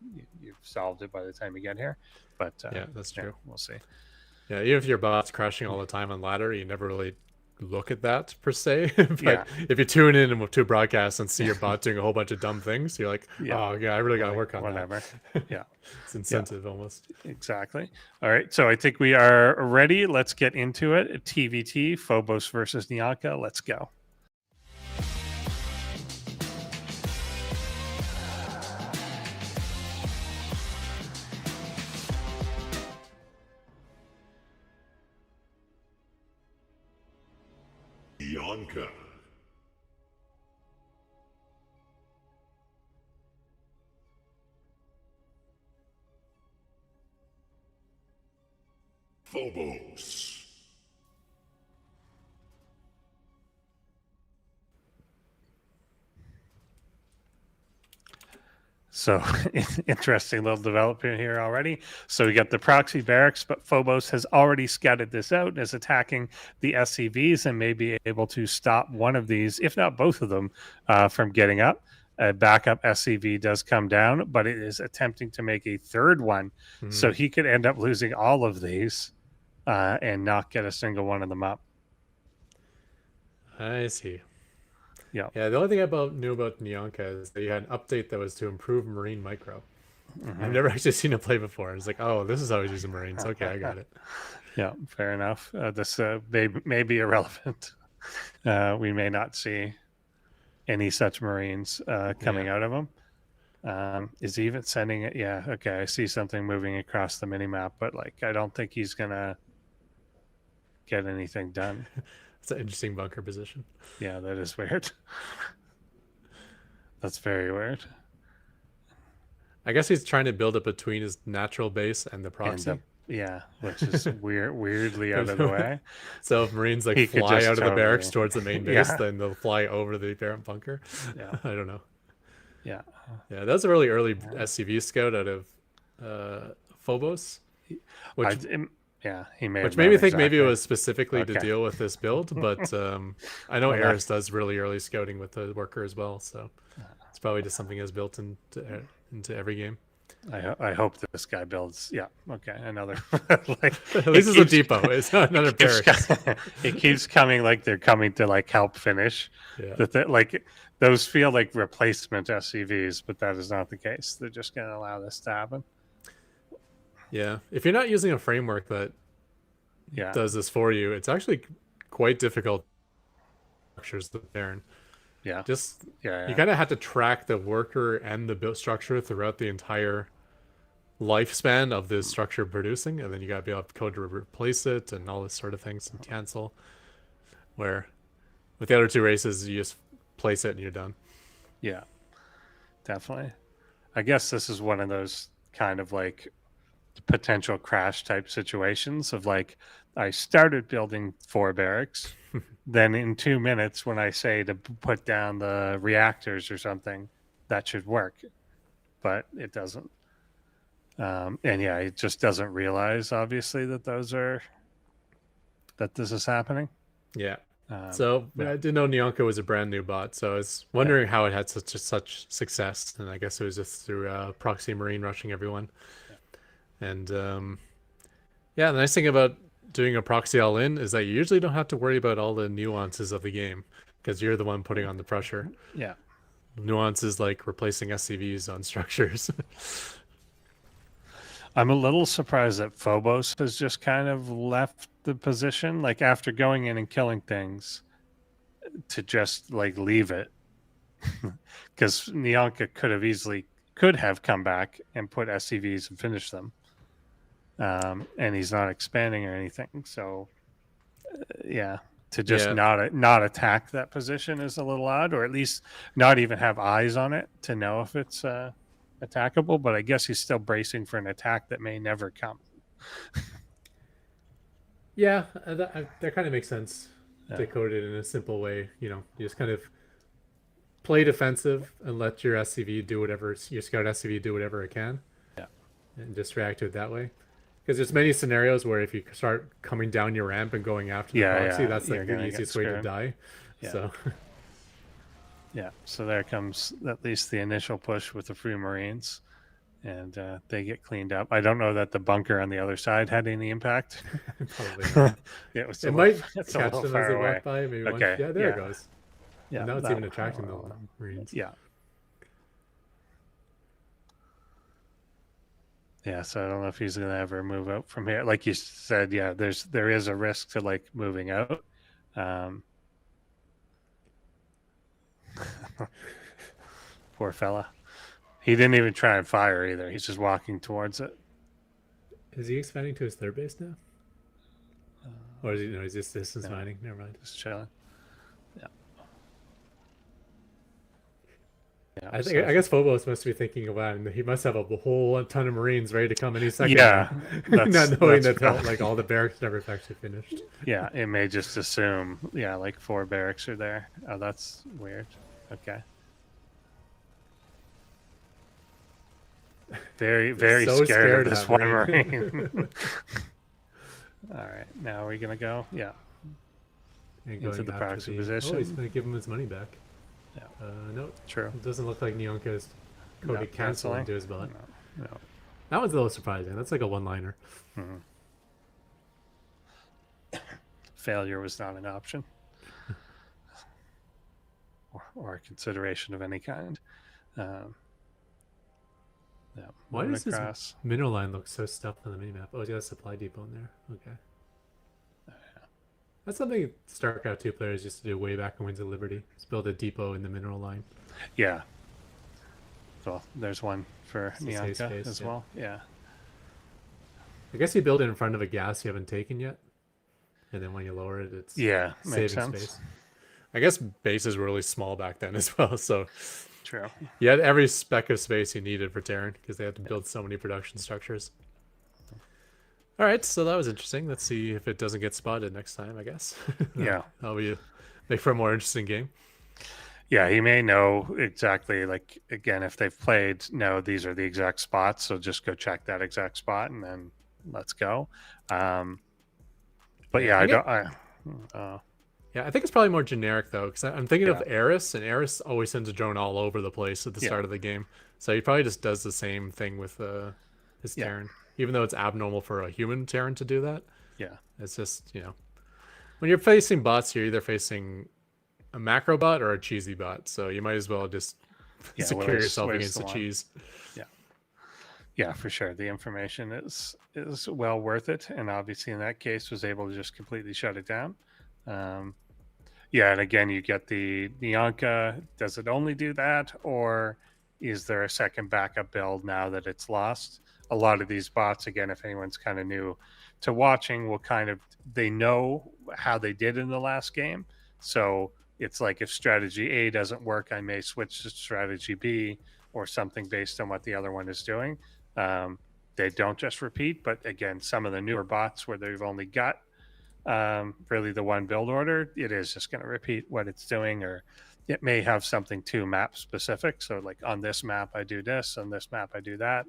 solved it by the time you get here. But yeah, that's true. We'll see. Yeah, even if your bot's crashing all the time on ladder, you never really look at that per se. But if you tune in to broadcast and see your bot doing a whole bunch of dumb things, you're like, oh yeah, I really got to work on whatever. that. Yeah, it's incentive almost. Exactly. All right, so I think we are ready. Let's get into it. TVT, Phobos versus Neonka. Let's go. Neonka. Phobos. So interesting little development here already. So we got the proxy barracks, but Phobos has already scouted this out and is attacking the SCVs and may be able to stop one of these, if not both of them, from getting up. A backup SCV does come down, but it is attempting to make a third one. So he could end up losing all of these and not get a single one of them up. I see. Yeah. The only thing I knew about Neonka is that you had an update that was to improve Marine Micro. I've never actually seen it play before. It's like, oh, this is how he's using Marines. Okay, I got it. Yeah, fair enough. This may be irrelevant. We may not see any such Marines coming out of him. Is he even sending it? Yeah, okay, I see something moving across the minimap, but like I don't think he's gonna get anything done. It's an interesting bunker position. Yeah, that is weird. That's very weird. I guess he's trying to build it between his natural base and the proxy. Which is weirdly out of the way. So if Marines like fly out of the barracks towards the main base, then they'll fly over the parent bunker. Yeah. I don't know. Yeah, that's a really early SCV scout out of Phobos. He may. Which made me think maybe it was specifically to deal with this build, but I know Eris does really early scouting with the worker as well, so it's probably just something that's built into every game. I hope this guy builds. Yeah, okay, another. Like, at least it's a depot. It's not another barracks. It keeps coming like they're coming to like help finish. Yeah. Like those feel like replacement SCVs, but that is not the case. They're just going to allow this to happen. Yeah, if you're not using a framework that Yeah. does this for you. It's actually quite difficult structures the Terran. Yeah. Just Yeah. you kind of have to track the worker and the build structure throughout the entire lifespan of this structure producing, and then you gotta be able to code to replace it and all this sort of things and cancel. Where with the other two races, you just place it and you're done. Yeah. Definitely. I guess this is one of those kind of like potential crash type situations of like I started building 4 barracks, then in 2 minutes when I say to put down the reactors or something, that should work, but it doesn't. And yeah, it just doesn't realize obviously that this is happening. Yeah. I didn't know Neonka was a brand new bot, so I was wondering how it had such success, and I guess it was just through proxy marine rushing everyone. Yeah. And the nice thing about doing a proxy all in is that you usually don't have to worry about all the nuances of the game because you're the one putting on the pressure. Yeah. Nuances like replacing SCVs on structures. I'm a little surprised that Phobos has just kind of left the position, like after going in and killing things, to just like leave it. Because Neonka could have come back and put SCVs and finished them. And he's not expanding or anything. So, to just not attack that position is a little odd, or at least not even have eyes on it to know if it's attackable. But I guess he's still bracing for an attack that may never come. Yeah, that kind of makes sense. To code it in a simple way, you just kind of play defensive and let your SCV do whatever your scout SCV do whatever it can. Yeah, and just react to it that way. Because there's many scenarios where if you start coming down your ramp and going after the proxy, that's like the easiest way to die. Yeah. So so there comes at least the initial push with the free Marines, and they get cleaned up. I don't know that the bunker on the other side had any impact. Probably not. It might catch them as they walk by. Maybe okay. There it goes. Yeah, and now it's even attracting the Marines. Yeah. Yeah, so I don't know if he's gonna ever move out from here. Like you said, there is a risk to like moving out. Poor fella. He didn't even try and fire either. He's just walking towards it. Is he expanding to his third base now? Or is he? No, he's just distance mining. Never mind. Just chilling. Yeah, I guess Phobos must be thinking about it, and he must have a whole ton of Marines ready to come any second. Yeah, not knowing that like all the barracks never actually finished. Yeah, it may just assume like 4 barracks are there. Oh, that's weird. Okay. Very so scared of this one Marine. All right, now are we gonna go? Yeah. Into the proxy position. Oh, he's gonna give him his money back. Yeah. No. True. It doesn't look like Neonka is coded canceling to his bot. No. That one's a little surprising. That's like a one-liner. Failure was not an option. or a consideration of any kind. Why does this mineral line look so stuffed on the minimap? Oh, it's got a supply depot in there. Okay. That's something StarCraft 2 players used to do way back in Winds of Liberty. Just build a depot in the mineral line. Yeah. So there's one for Neonka as well. Yeah. I guess you build it in front of a gas you haven't taken yet. And then when you lower it, it's saving space. I guess bases were really small back then as well, so true. You had every speck of space you needed for Terran because they had to build so many production structures. All right, so that was interesting. Let's see if it doesn't get spotted next time, I guess. Yeah. That'll be make for a more interesting game. Yeah, he may know exactly, like, again, if they've played, no, these are the exact spots, so just go check that exact spot and then let's go. But yeah, I think it's probably more generic, though, because I'm thinking of Eris, and Eris always sends a drone all over the place at the start of the game. So he probably just does the same thing with his Terran. Even though it's abnormal for a human Terran to do that. Yeah. It's just, when you're facing bots, you're either facing a macro bot or a cheesy bot. So you might as well just secure yourself against the cheese. Yeah, for sure. The information is well worth it, and obviously in that case was able to just completely shut it down. Um, yeah, and again, you get the Neonka. Does it only do that, or is there a second backup build now that it's lost? A lot of these bots, again, if anyone's kind of new to watching, will kind of they know how they did in the last game, so it's like if strategy A doesn't work, I may switch to strategy B or something based on what the other one is doing. Um, they don't just repeat, but again, some of the newer bots where they've only got really the one build order, it is just going to repeat what it's doing, or it may have something too map specific. So like on this map, I do this, on this map, I do that.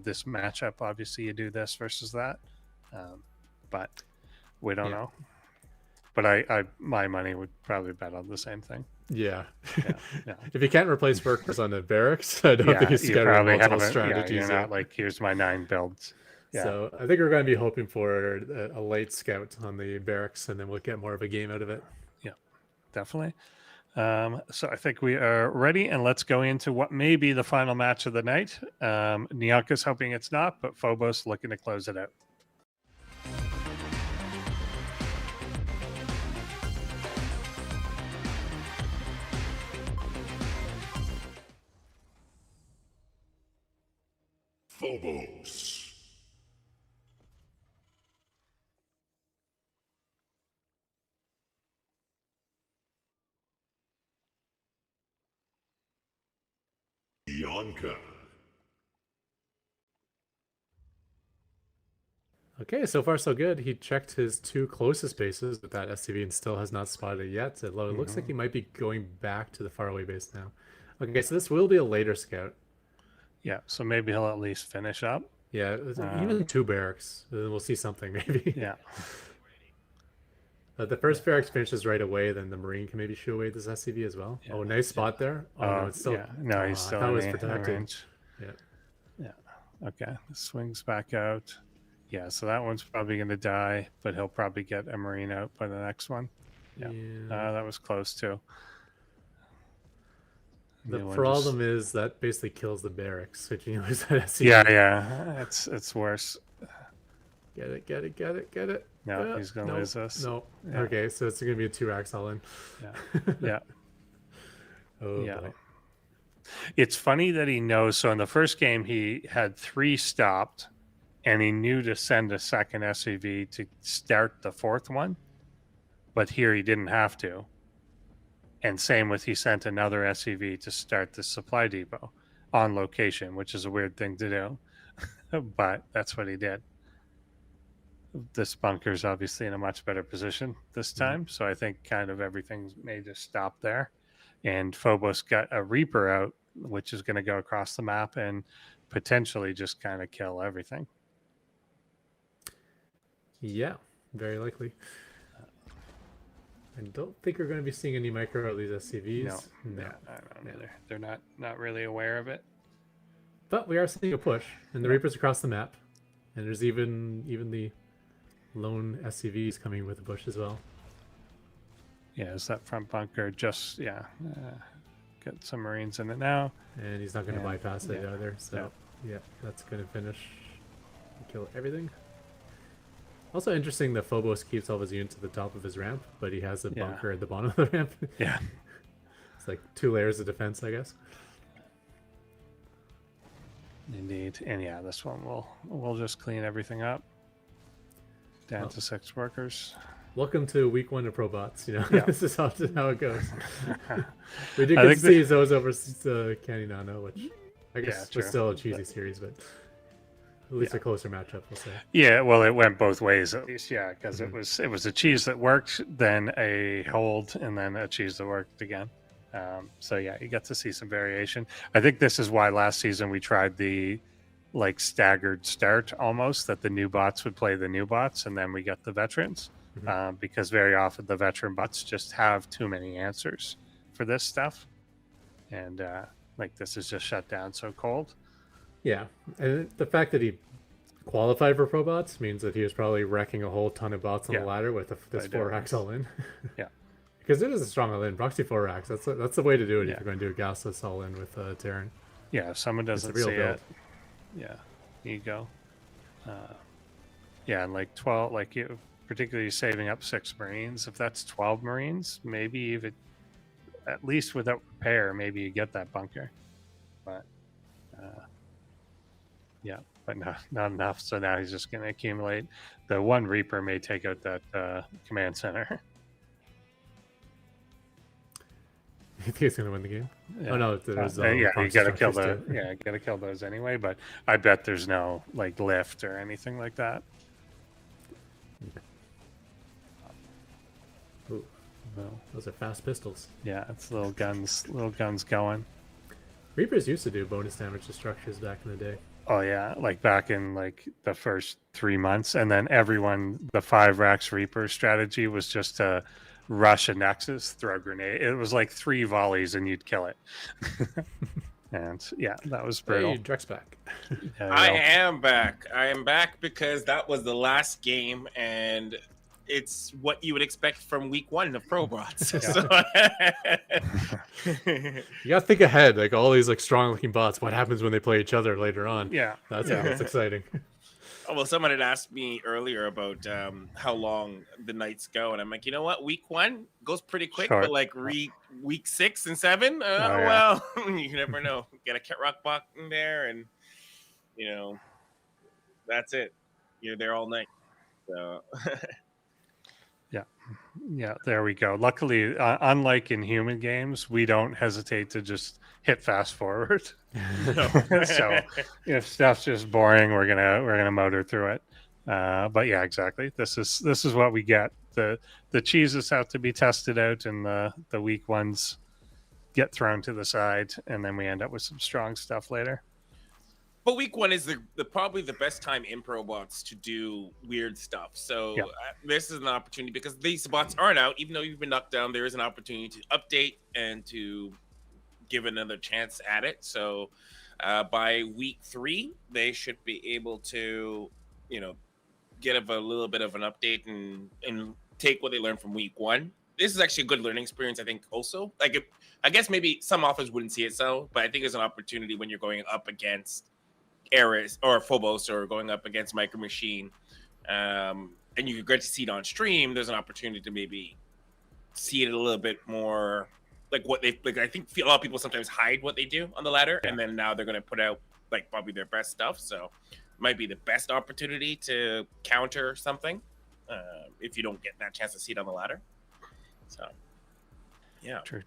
This matchup, obviously, you do this versus that. But we don't know. But I my money would probably bet on the same thing. Yeah. Yeah. If you can't replace workers on the barracks, I don't think he's scattering multiple strategies. You're not like, here's my 9 builds. Yeah. So I think we're going to be hoping for a late scout on the barracks, and then we'll get more of a game out of it. Yeah, definitely. So I think we are ready, and let's go into what may be the final match of the night. Neonka's hoping it's not, but Phobos looking to close it out. Phobos. Bianca. Okay, so far so good. He checked his 2 closest bases with that SCV and still has not spotted it yet. It looks like he might be going back to the faraway base now. Okay, so this will be a later scout. Yeah, so maybe he'll at least finish up. Yeah, even 2 barracks. We'll see something maybe. Yeah. The first barracks finishes right away, then the Marine can maybe shoo away this SCV as well. Yeah. Oh, nice spot there. Oh, no, it's still... Yeah. No, he's still in the range. Yeah. Okay, swings back out. Yeah, so that one's probably going to die, but he'll probably get a Marine out by the next one. Yeah. That was close too. The problem is that basically kills the barracks, which you know is that SCV. Yeah, it's worse. Get it. No, he's gonna lose us. No. Yeah. Okay, so it's gonna be a 2x all in. Yeah. Oh boy. It's funny that he knows. So in the first game, he had 3 stopped, and he knew to send a second SCV to start the 4th one. But here he didn't have to. And same with he sent another SCV to start the supply depot on location, which is a weird thing to do. But that's what he did. This bunker's obviously in a much better position this time. So I think kind of everything may just stop there. And Phobos got a Reaper out, which is going to go across the map and potentially just kind of kill everything. Yeah, very likely. I don't think we're going to be seeing any micro of these SCVs. No. I don't either. They're not really aware of it. But we are seeing a push, and the Reaper's across the map. And there's even the lone SCVs coming with the bush as well. Yeah, is that front bunker just, got some Marines in it now. And he's not going to bypass it either. So, yeah, that's going to finish. Kill everything. Also interesting that Phobos keeps all of his units at the top of his ramp, but he has a bunker at the bottom of the ramp. Yeah. It's like 2 layers of defense, I guess. Indeed. And yeah, this one we'll just clean everything up. Down to 6 workers. Welcome to week 1 of ProBots. You know, this is how it goes. We did get to see Zozo versus Candy Nano, which I guess was still a cheesy series, but at least a closer matchup, we'll say. Yeah, well, it went both ways at least. Yeah, because it was a cheese that worked, then a hold, and then a cheese that worked again. So yeah, you get to see some variation. I think this is why last season we tried the staggered start almost, that the new bots would play the new bots and then we get the veterans, because very often the veteran bots just have too many answers for this stuff, and this is just shut down so cold. Yeah, and the fact that he qualified for ProBots means that he was probably wrecking a whole ton of bots on the ladder with this 4-racks all in. Yeah. Because it is a strong all in. Proxy 4-racks, that's the way to do it if you're going to do a gasless all in with Terran. Yeah, if someone doesn't see it. Yeah, ego. Yeah, and like 12, like you, particularly saving up 6 Marines. If that's 12 Marines, maybe even at least without repair, maybe you get that bunker. But yeah, but not enough. So now he's just going to accumulate. The one Reaper may take out that command center. You think he's gonna win the game? Yeah. Oh no, there's Yeah, you box gotta kill structures the too. you gotta kill those anyway. But I bet there's no like lift or anything like that. Ooh, No. those are fast pistols. Yeah, it's little guns going. Reapers used to do bonus damage to structures back in the day. Oh yeah, like back in like the first 3 months, and then everyone the 5 Rax Reaper strategy was just to rush a Nexus, throw a grenade. It was like 3 volleys and you'd kill it. And yeah, that was brutal. Hey, Drex back. Yeah, I well, am back. I am back because that was the last game, and it's what you would expect from week 1 of ProBots. You gotta think ahead, like all these like strong looking bots. What happens when they play each other later on? yeah, That's exciting. Oh, well, someone had asked me earlier about how long the nights go, and I'm like, you know what? Week 1 goes pretty quick, Short. but like week 6 and 7, yeah. well, you never know. Get a Ket Rock Buck in there, and you know, that's it. You're there all night. So Yeah, there we go. Luckily, unlike in human games, we don't hesitate to just hit fast forward. So if stuff's just boring, we're gonna motor through it. But yeah, exactly. This is what we get. The cheeses have to be tested out, and the weak ones get thrown to the side, and then we end up with some strong stuff later. But week 1 is the probably the best time in ProBots to do weird stuff. So Yeah. This is an opportunity because these bots aren't out. Even though you've been knocked down, there is an opportunity to update and to give another chance at it. So by week 3, they should be able to, get a little bit of an update and take what they learned from week 1. This is actually a good learning experience, I think. Also, I guess maybe some authors wouldn't see it so, but I think there's an opportunity when you're going up against Eris or Phobos or going up against Micro Machine, and you get to see it on stream. There's an opportunity to maybe see it a little bit more like what they like. I think a lot of people sometimes hide what they do on the ladder, and then now they're going to put out like probably their best stuff. So it might be the best opportunity to counter something if you don't get that chance to see it on the ladder. So yeah, True.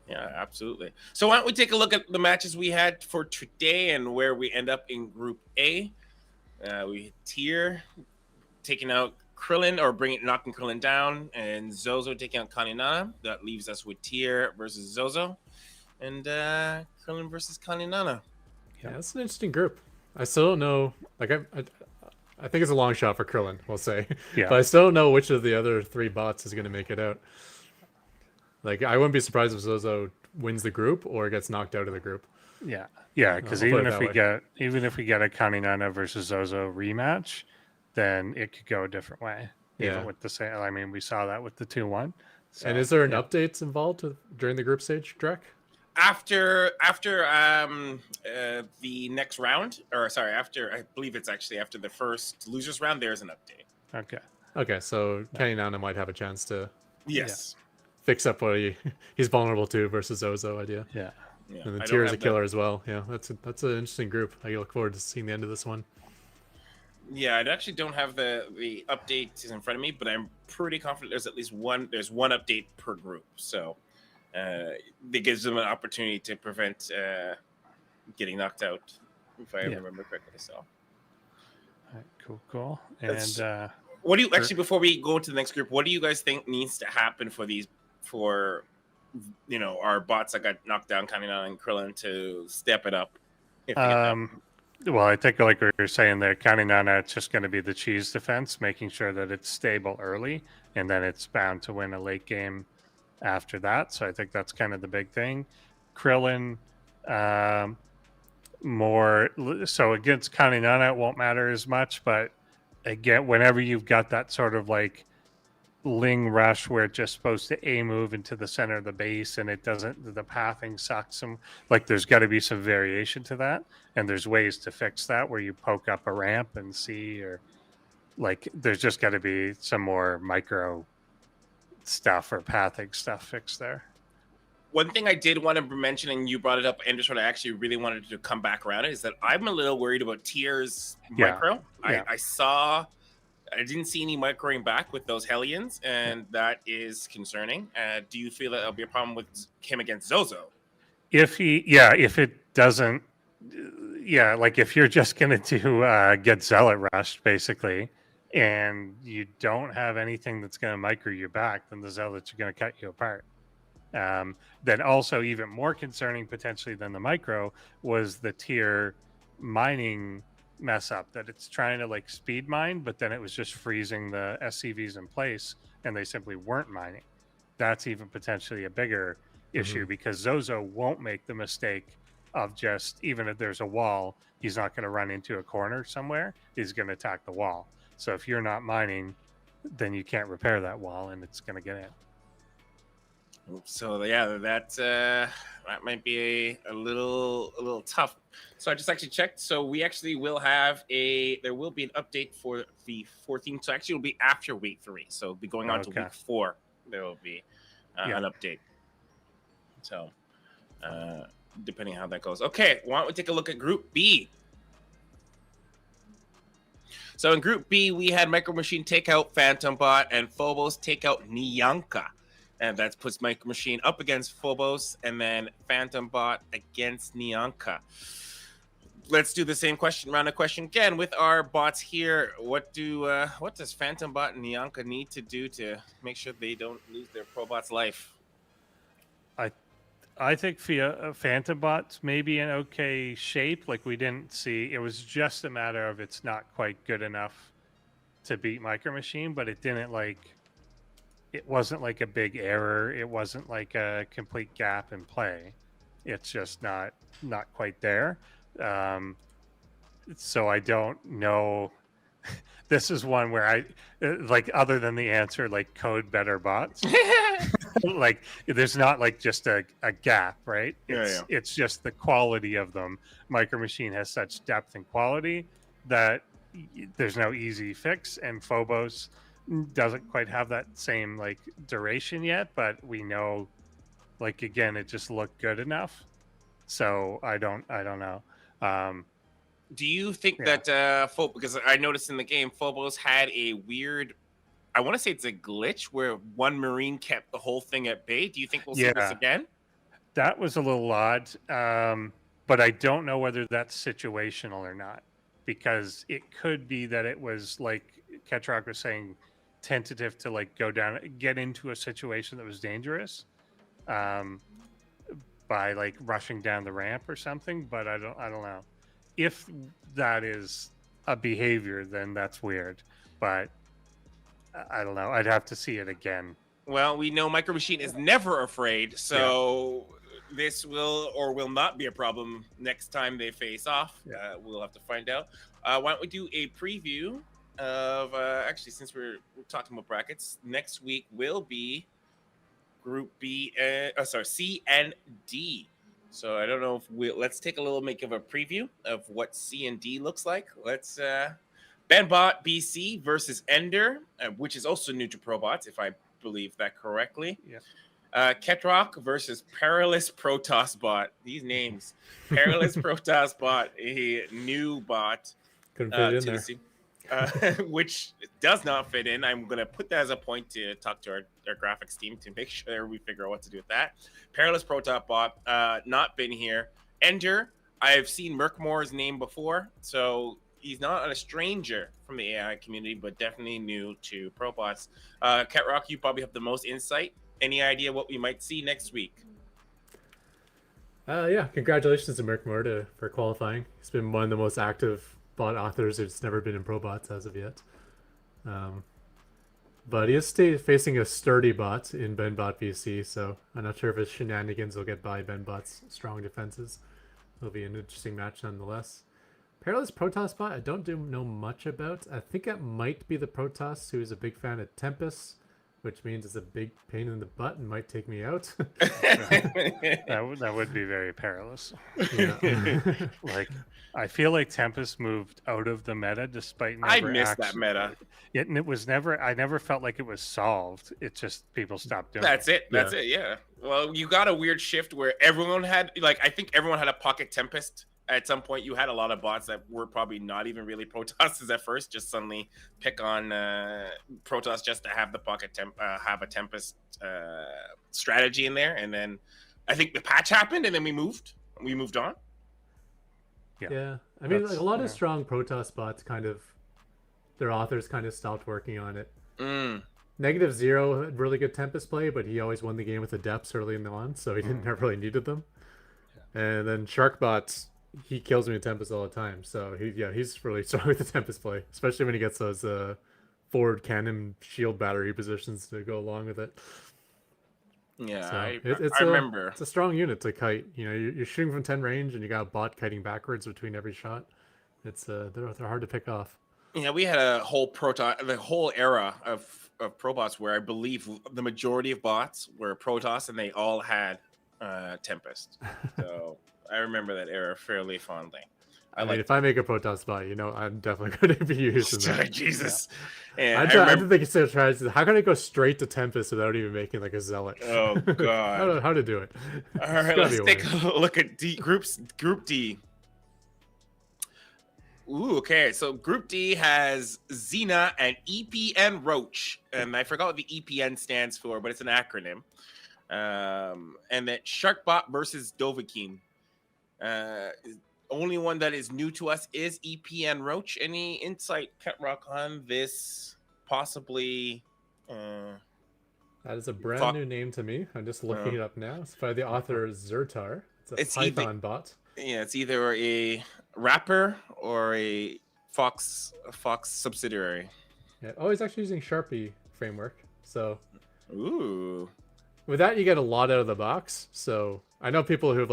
yeah, absolutely. So why don't we take a look at the matches we had for today and where we end up in Group A? We had Tier taking out Krillin or knocking Krillin down, and Zozo taking out Kaninana. That leaves us with Tier versus Zozo, and Krillin versus Kaninana. Yeah, that's an interesting group. I still don't know. Like I think it's a long shot for Krillin, we'll say. Yeah. But I still don't know which of the other 3 bots is going to make it out. Like, I wouldn't be surprised if Zozo wins the group or gets knocked out of the group. Yeah, because I'll put even it if that we way. get a Kaninana versus Zozo rematch, then it could go a different way. Yeah. Even with the same, I mean, we saw that with the 2-1. So, And is there an update involved during the group stage, Drek? After the next round, or sorry, I believe it's actually after the first losers round, there's an update. Okay. Okay, so Kenny Nana might have a chance to Yes. fix up what he's vulnerable to versus Zozo idea. Yeah. Yeah. And I then don't Tier is a have killer as well. Yeah, that's an interesting group. I look forward to seeing the end of this one. Yeah, I actually don't have the updates in front of me, but I'm pretty confident there's at least one update per group. So that gives them an opportunity to prevent getting knocked out, if I remember correctly. So All right, cool. And what do you actually, before we go to the next group, what do you guys think needs to happen for our bots that got knocked down, Kanina and Krillin, to step it up? well, I think like we were saying there, Kaninana, it's just going to be the cheese defense, making sure that it's stable early, and then it's bound to win a late game after that. So I think that's kind of the big thing. Krillin, more so against Kaninana, it won't matter as much, but again, whenever you've got that sort of like Ling Rush where it's just supposed to A move into the center of the base and it doesn't, the pathing sucks. Like there's got to be some variation to that. And there's ways to fix that where you poke up a ramp and see, or like there's just got to be some more micro stuff or pathing stuff fixed there. One thing I did want to mention, and you brought it up, Anderson, I actually really wanted to come back around it, is that I'm a little worried about Tier's micro. Yeah. I didn't see any microing back with those Hellions, and that is concerning. Do you feel that that'll be a problem with him against Zozo? If it doesn't, like if you're just going to get Zealot rushed, basically, and you don't have anything that's going to micro you back, then the Zealots are going to cut you apart. Then also even more concerning potentially than the micro was the Tier mining mess up, that it's trying to like speed mine, but then it was just freezing the SCVs in place and they simply weren't mining. That's even potentially a bigger issue because Zozo won't make the mistake of just, even if there's a wall, he's not going to run into a corner somewhere, he's going to attack the wall. So if you're not mining, then you can't repair that wall and it's going to get in. So yeah, that might be a little tough. So I just actually checked. So we actually will have there will be an update for the 14th. So actually it'll be after week 3. So it'll be going on to week 4. There will be an update. So depending on how that goes. Okay, why don't we take a look at Group B? So in Group B, we had Micro Machine take out Phantom Bot and Phobos take out Neonka. And that puts Micro Machine up against Phobos and then Phantom Bot against Neonka. Let's do the same round of question again with our bots here. What does Phantom Bot and Neonka need to do to make sure they don't lose their ProBots life? I think Phantom Bot's maybe in okay shape. Like we didn't see, it was just a matter of it's not quite good enough to beat Micro Machine, but it didn't like. It wasn't like a big error. It wasn't like a complete gap in play. It's just not quite there. So I don't know. This is one where I like, other than the answer, like code better bots. Like there's not like just a gap, right? It's just the quality of them. Micro Machine has such depth and quality that there's no easy fix, and Phobos doesn't quite have that same like duration yet, but we know, like, again, it just looked good enough. So I don't know. Do you think that because I noticed in the game Phobos had a weird, I want to say it's a glitch where one Marine kept the whole thing at bay? Do you think we'll see this again? That was a little odd, but I don't know whether that's situational or not, because it could be that it was like Ketrock was saying, tentative to like go down, get into a situation that was dangerous by like rushing down the ramp or something. But I don't know if that is a behavior, then that's weird, but I don't know. I'd have to see it again. Well, we know Micro Machine is never afraid, so this will or will not be a problem next time they face off. We'll have to find out. Why don't we do a preview of actually, since we're talking about brackets, next week will be Group B, C and D. So I don't know if let's take a little make of a preview of what C and D looks like. Let's Benbot BC versus Ender, which is also new to ProBots, if I believe that correctly. Ketrock versus Perilous Protoss Bot. These names, Perilous Protoss Bot, a new bot couldn't fit in there. Which does not fit in. I'm going to put that as a point to talk to our graphics team to make sure we figure out what to do with that. Perilous Protop Bot, not been here. Ender, I've seen Merkmore's name before, so he's not a stranger from the AI community, but definitely new to ProBots. Ketrock, you probably have the most insight. Any idea what we might see next week? Congratulations to Merkmore for qualifying. He's been one of the most active bot authors who's never been in ProBots as of yet. But he is facing a sturdy bot in Benbot VC, so I'm not sure if his shenanigans will get by Benbot's strong defenses. It'll be an interesting match nonetheless. Perilous Protoss bot, I don't know much about. I think it might be the Protoss who is a big fan of Tempest which means it's a big pain in the butt and might take me out. That would be very perilous. Yeah. Like, I feel like Tempest moved out of the meta despite I never missed that meta. It, and it was never. I never felt like it was solved. It just people stopped doing. That's it. That's it. Yeah. Well, you got a weird shift where everyone had I think everyone had a pocket Tempest. At some point, you had a lot of bots that were probably not even really Protosses at first, just suddenly pick on Protoss just to have the have a Tempest strategy in there. And then I think the patch happened, and then we moved on. Yeah. I mean, like, a lot of strong Protoss bots their authors kind of stopped working on it. -0 had really good Tempest play, but he always won the game with the depths early in the on, so he didn't never really needed them. And then Sharkbots, he kills me with Tempest all the time, so he's really strong with the Tempest play, especially when he gets those forward cannon shield battery positions to go along with it. Yeah, So I it's remember. It's a strong unit to kite. You're shooting from 10 range, and you got a bot kiting backwards between every shot. It's they're hard to pick off. Yeah, we had the whole era of ProBots where I believe the majority of bots were Protoss, and they all had Tempest. So I remember that era fairly fondly. I mean, if I make a Protoss bot, I'm definitely going to be using that. Jesus. Yeah. I didn't think it's so strategy. How can I go straight to Tempest without even making like a zealot? Oh God. I don't know how to do it. All right, let's take a look at Group D. Ooh, okay. So Group D has Xena and EPN Roach, and I forgot what the EPN stands for, but it's an acronym. And then Sharkbot versus Dovahkiin. Only one that is new to us is EPN Roach. Any insight, Ketrock, on this? Possibly. That is a brand new name to me. I'm just looking it up now. It's by the author Zertar. It's a Python bot. Yeah, it's either a Rapper or a Fox subsidiary. Yeah. Oh, he's actually using Sharpie framework. So. Ooh. With that, you get a lot out of the box. So I know people who've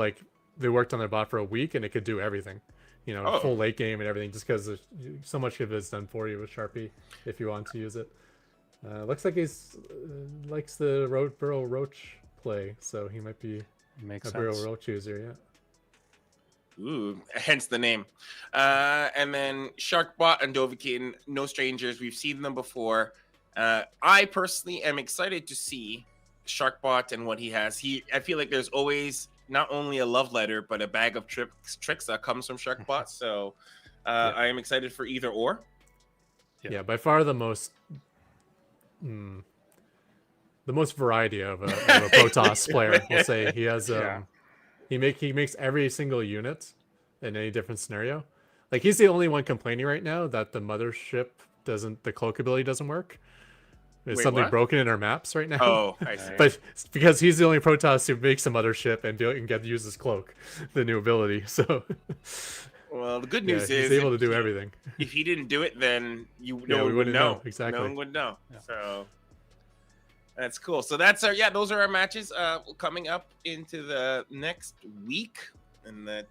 they worked on their bot for a week and it could do everything, full late game and everything, just because so much of it's done for you with Sharpie if you want to use it. Looks like he's likes the Burrow Roach play, so he might be a Burrow Roach user. Yeah. Ooh, hence the name. And then Sharkbot and Dovahkiin, no strangers. We've seen them before. I personally am excited to see Sharkbot and what he has. I feel like there's always not only a love letter, but a bag of tricks that comes from Sharkbot. So I am excited for either or. Yeah, by far the most variety of a Protoss player. We'll say he has. He makes every single unit in any different scenario. Like, he's the only one complaining right now that the mothership the cloak ability doesn't work. There's something broken in our maps right now. Oh, I see. But because he's the only Protoss who makes a mothership and can get to use his cloak, the new ability. So, well, the good news is he's able to do everything. If he didn't do it, then we wouldn't know. Exactly. No one would know. Yeah. So that's cool. So that's those are our matches coming up into the next week. And that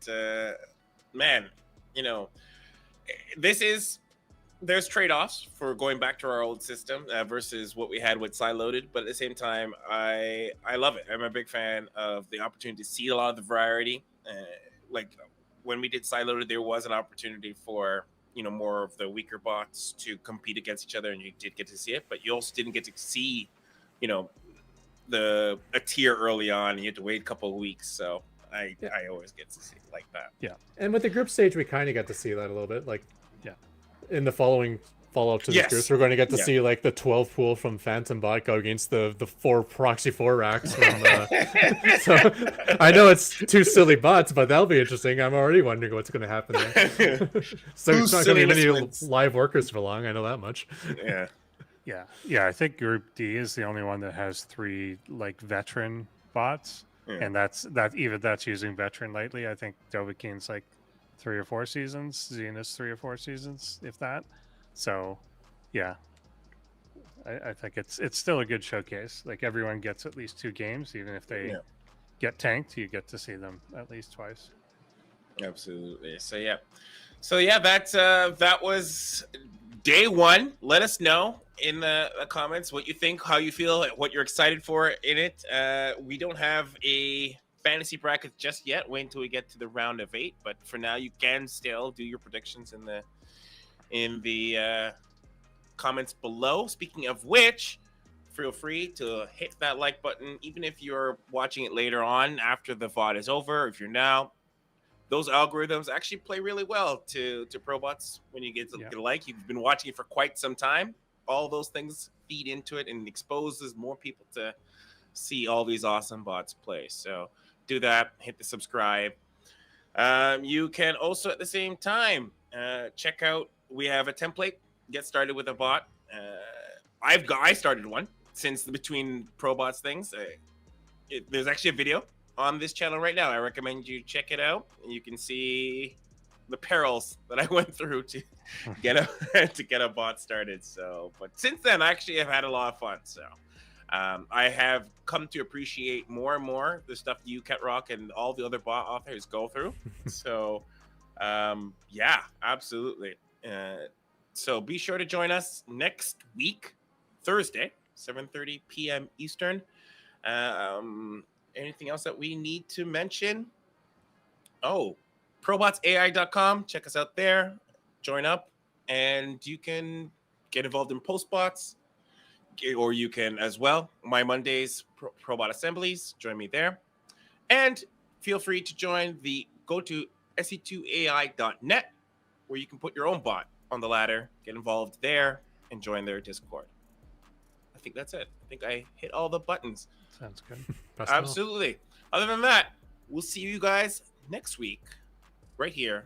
there's trade-offs for going back to our old system versus what we had with Siloaded, but at the same time, I love it. I'm a big fan of the opportunity to see a lot of the variety. Like when we did Siloaded, there was an opportunity for more of the weaker bots to compete against each other, and you did get to see it, but you also didn't get to see a tier early on, and you had to wait a couple of weeks. So I always get to see it like that. Yeah, and with the group stage, we kind of got to see that a little bit. In the following follow-up to this group, we're going to get to see the 12 pool from Phantom Bot go against the 4 proxy 4 racks from so I know it's 2 silly bots, but that'll be interesting. I'm already wondering what's going to happen there. So it's not going to be many live workers for long, I know that much. Yeah, I think Group D is the only one that has 3 veteran bots, and that's using veteran lightly. I think Dovahkiin's 3 or 4 seasons, Xena's 3 or 4 seasons, if that. So yeah, I think it's still a good showcase. Everyone gets at least 2 games, even if they get tanked, you get to see them at least twice. Absolutely. So that was day 1. Let us know in the comments what you think, how you feel, what you're excited for in it. We don't have a fantasy bracket just yet. Wait until we get to the round of 8. But for now, you can still do your predictions in the comments below. Speaking of which, feel free to hit that like button, even if you're watching it later on after the VOD is over. If you're now, those algorithms actually play really well to ProBots when you get a like. You've been watching it for quite some time. All those things feed into it and exposes more people to see all these awesome bots play. So do that. Hit the subscribe. You can also at the same time check out. We have a template. Get started with a bot. I started one since between ProBots things. There's actually a video on this channel right now. I recommend you check it out. You can see the perils that I went through to get a bot started. So, but since then, I actually have had a lot of fun. So, I have come to appreciate more and more the stuff you, Ketrock, and all the other bot authors go through. So, yeah, absolutely. So be sure to join us next week, Thursday, 7:30 p.m. Eastern. Anything else that we need to mention? Oh, ProBotsAI.com. Check us out there. Join up, and you can get involved in postbots, or you can as well. My Mondays ProBot assemblies. Join me there, and feel free to go to se2ai.net, where you can put your own bot on the ladder, get involved there, and join their Discord. I think that's it. I think I hit all the buttons. Sounds good. Absolutely. Other than that, we'll see you guys next week right here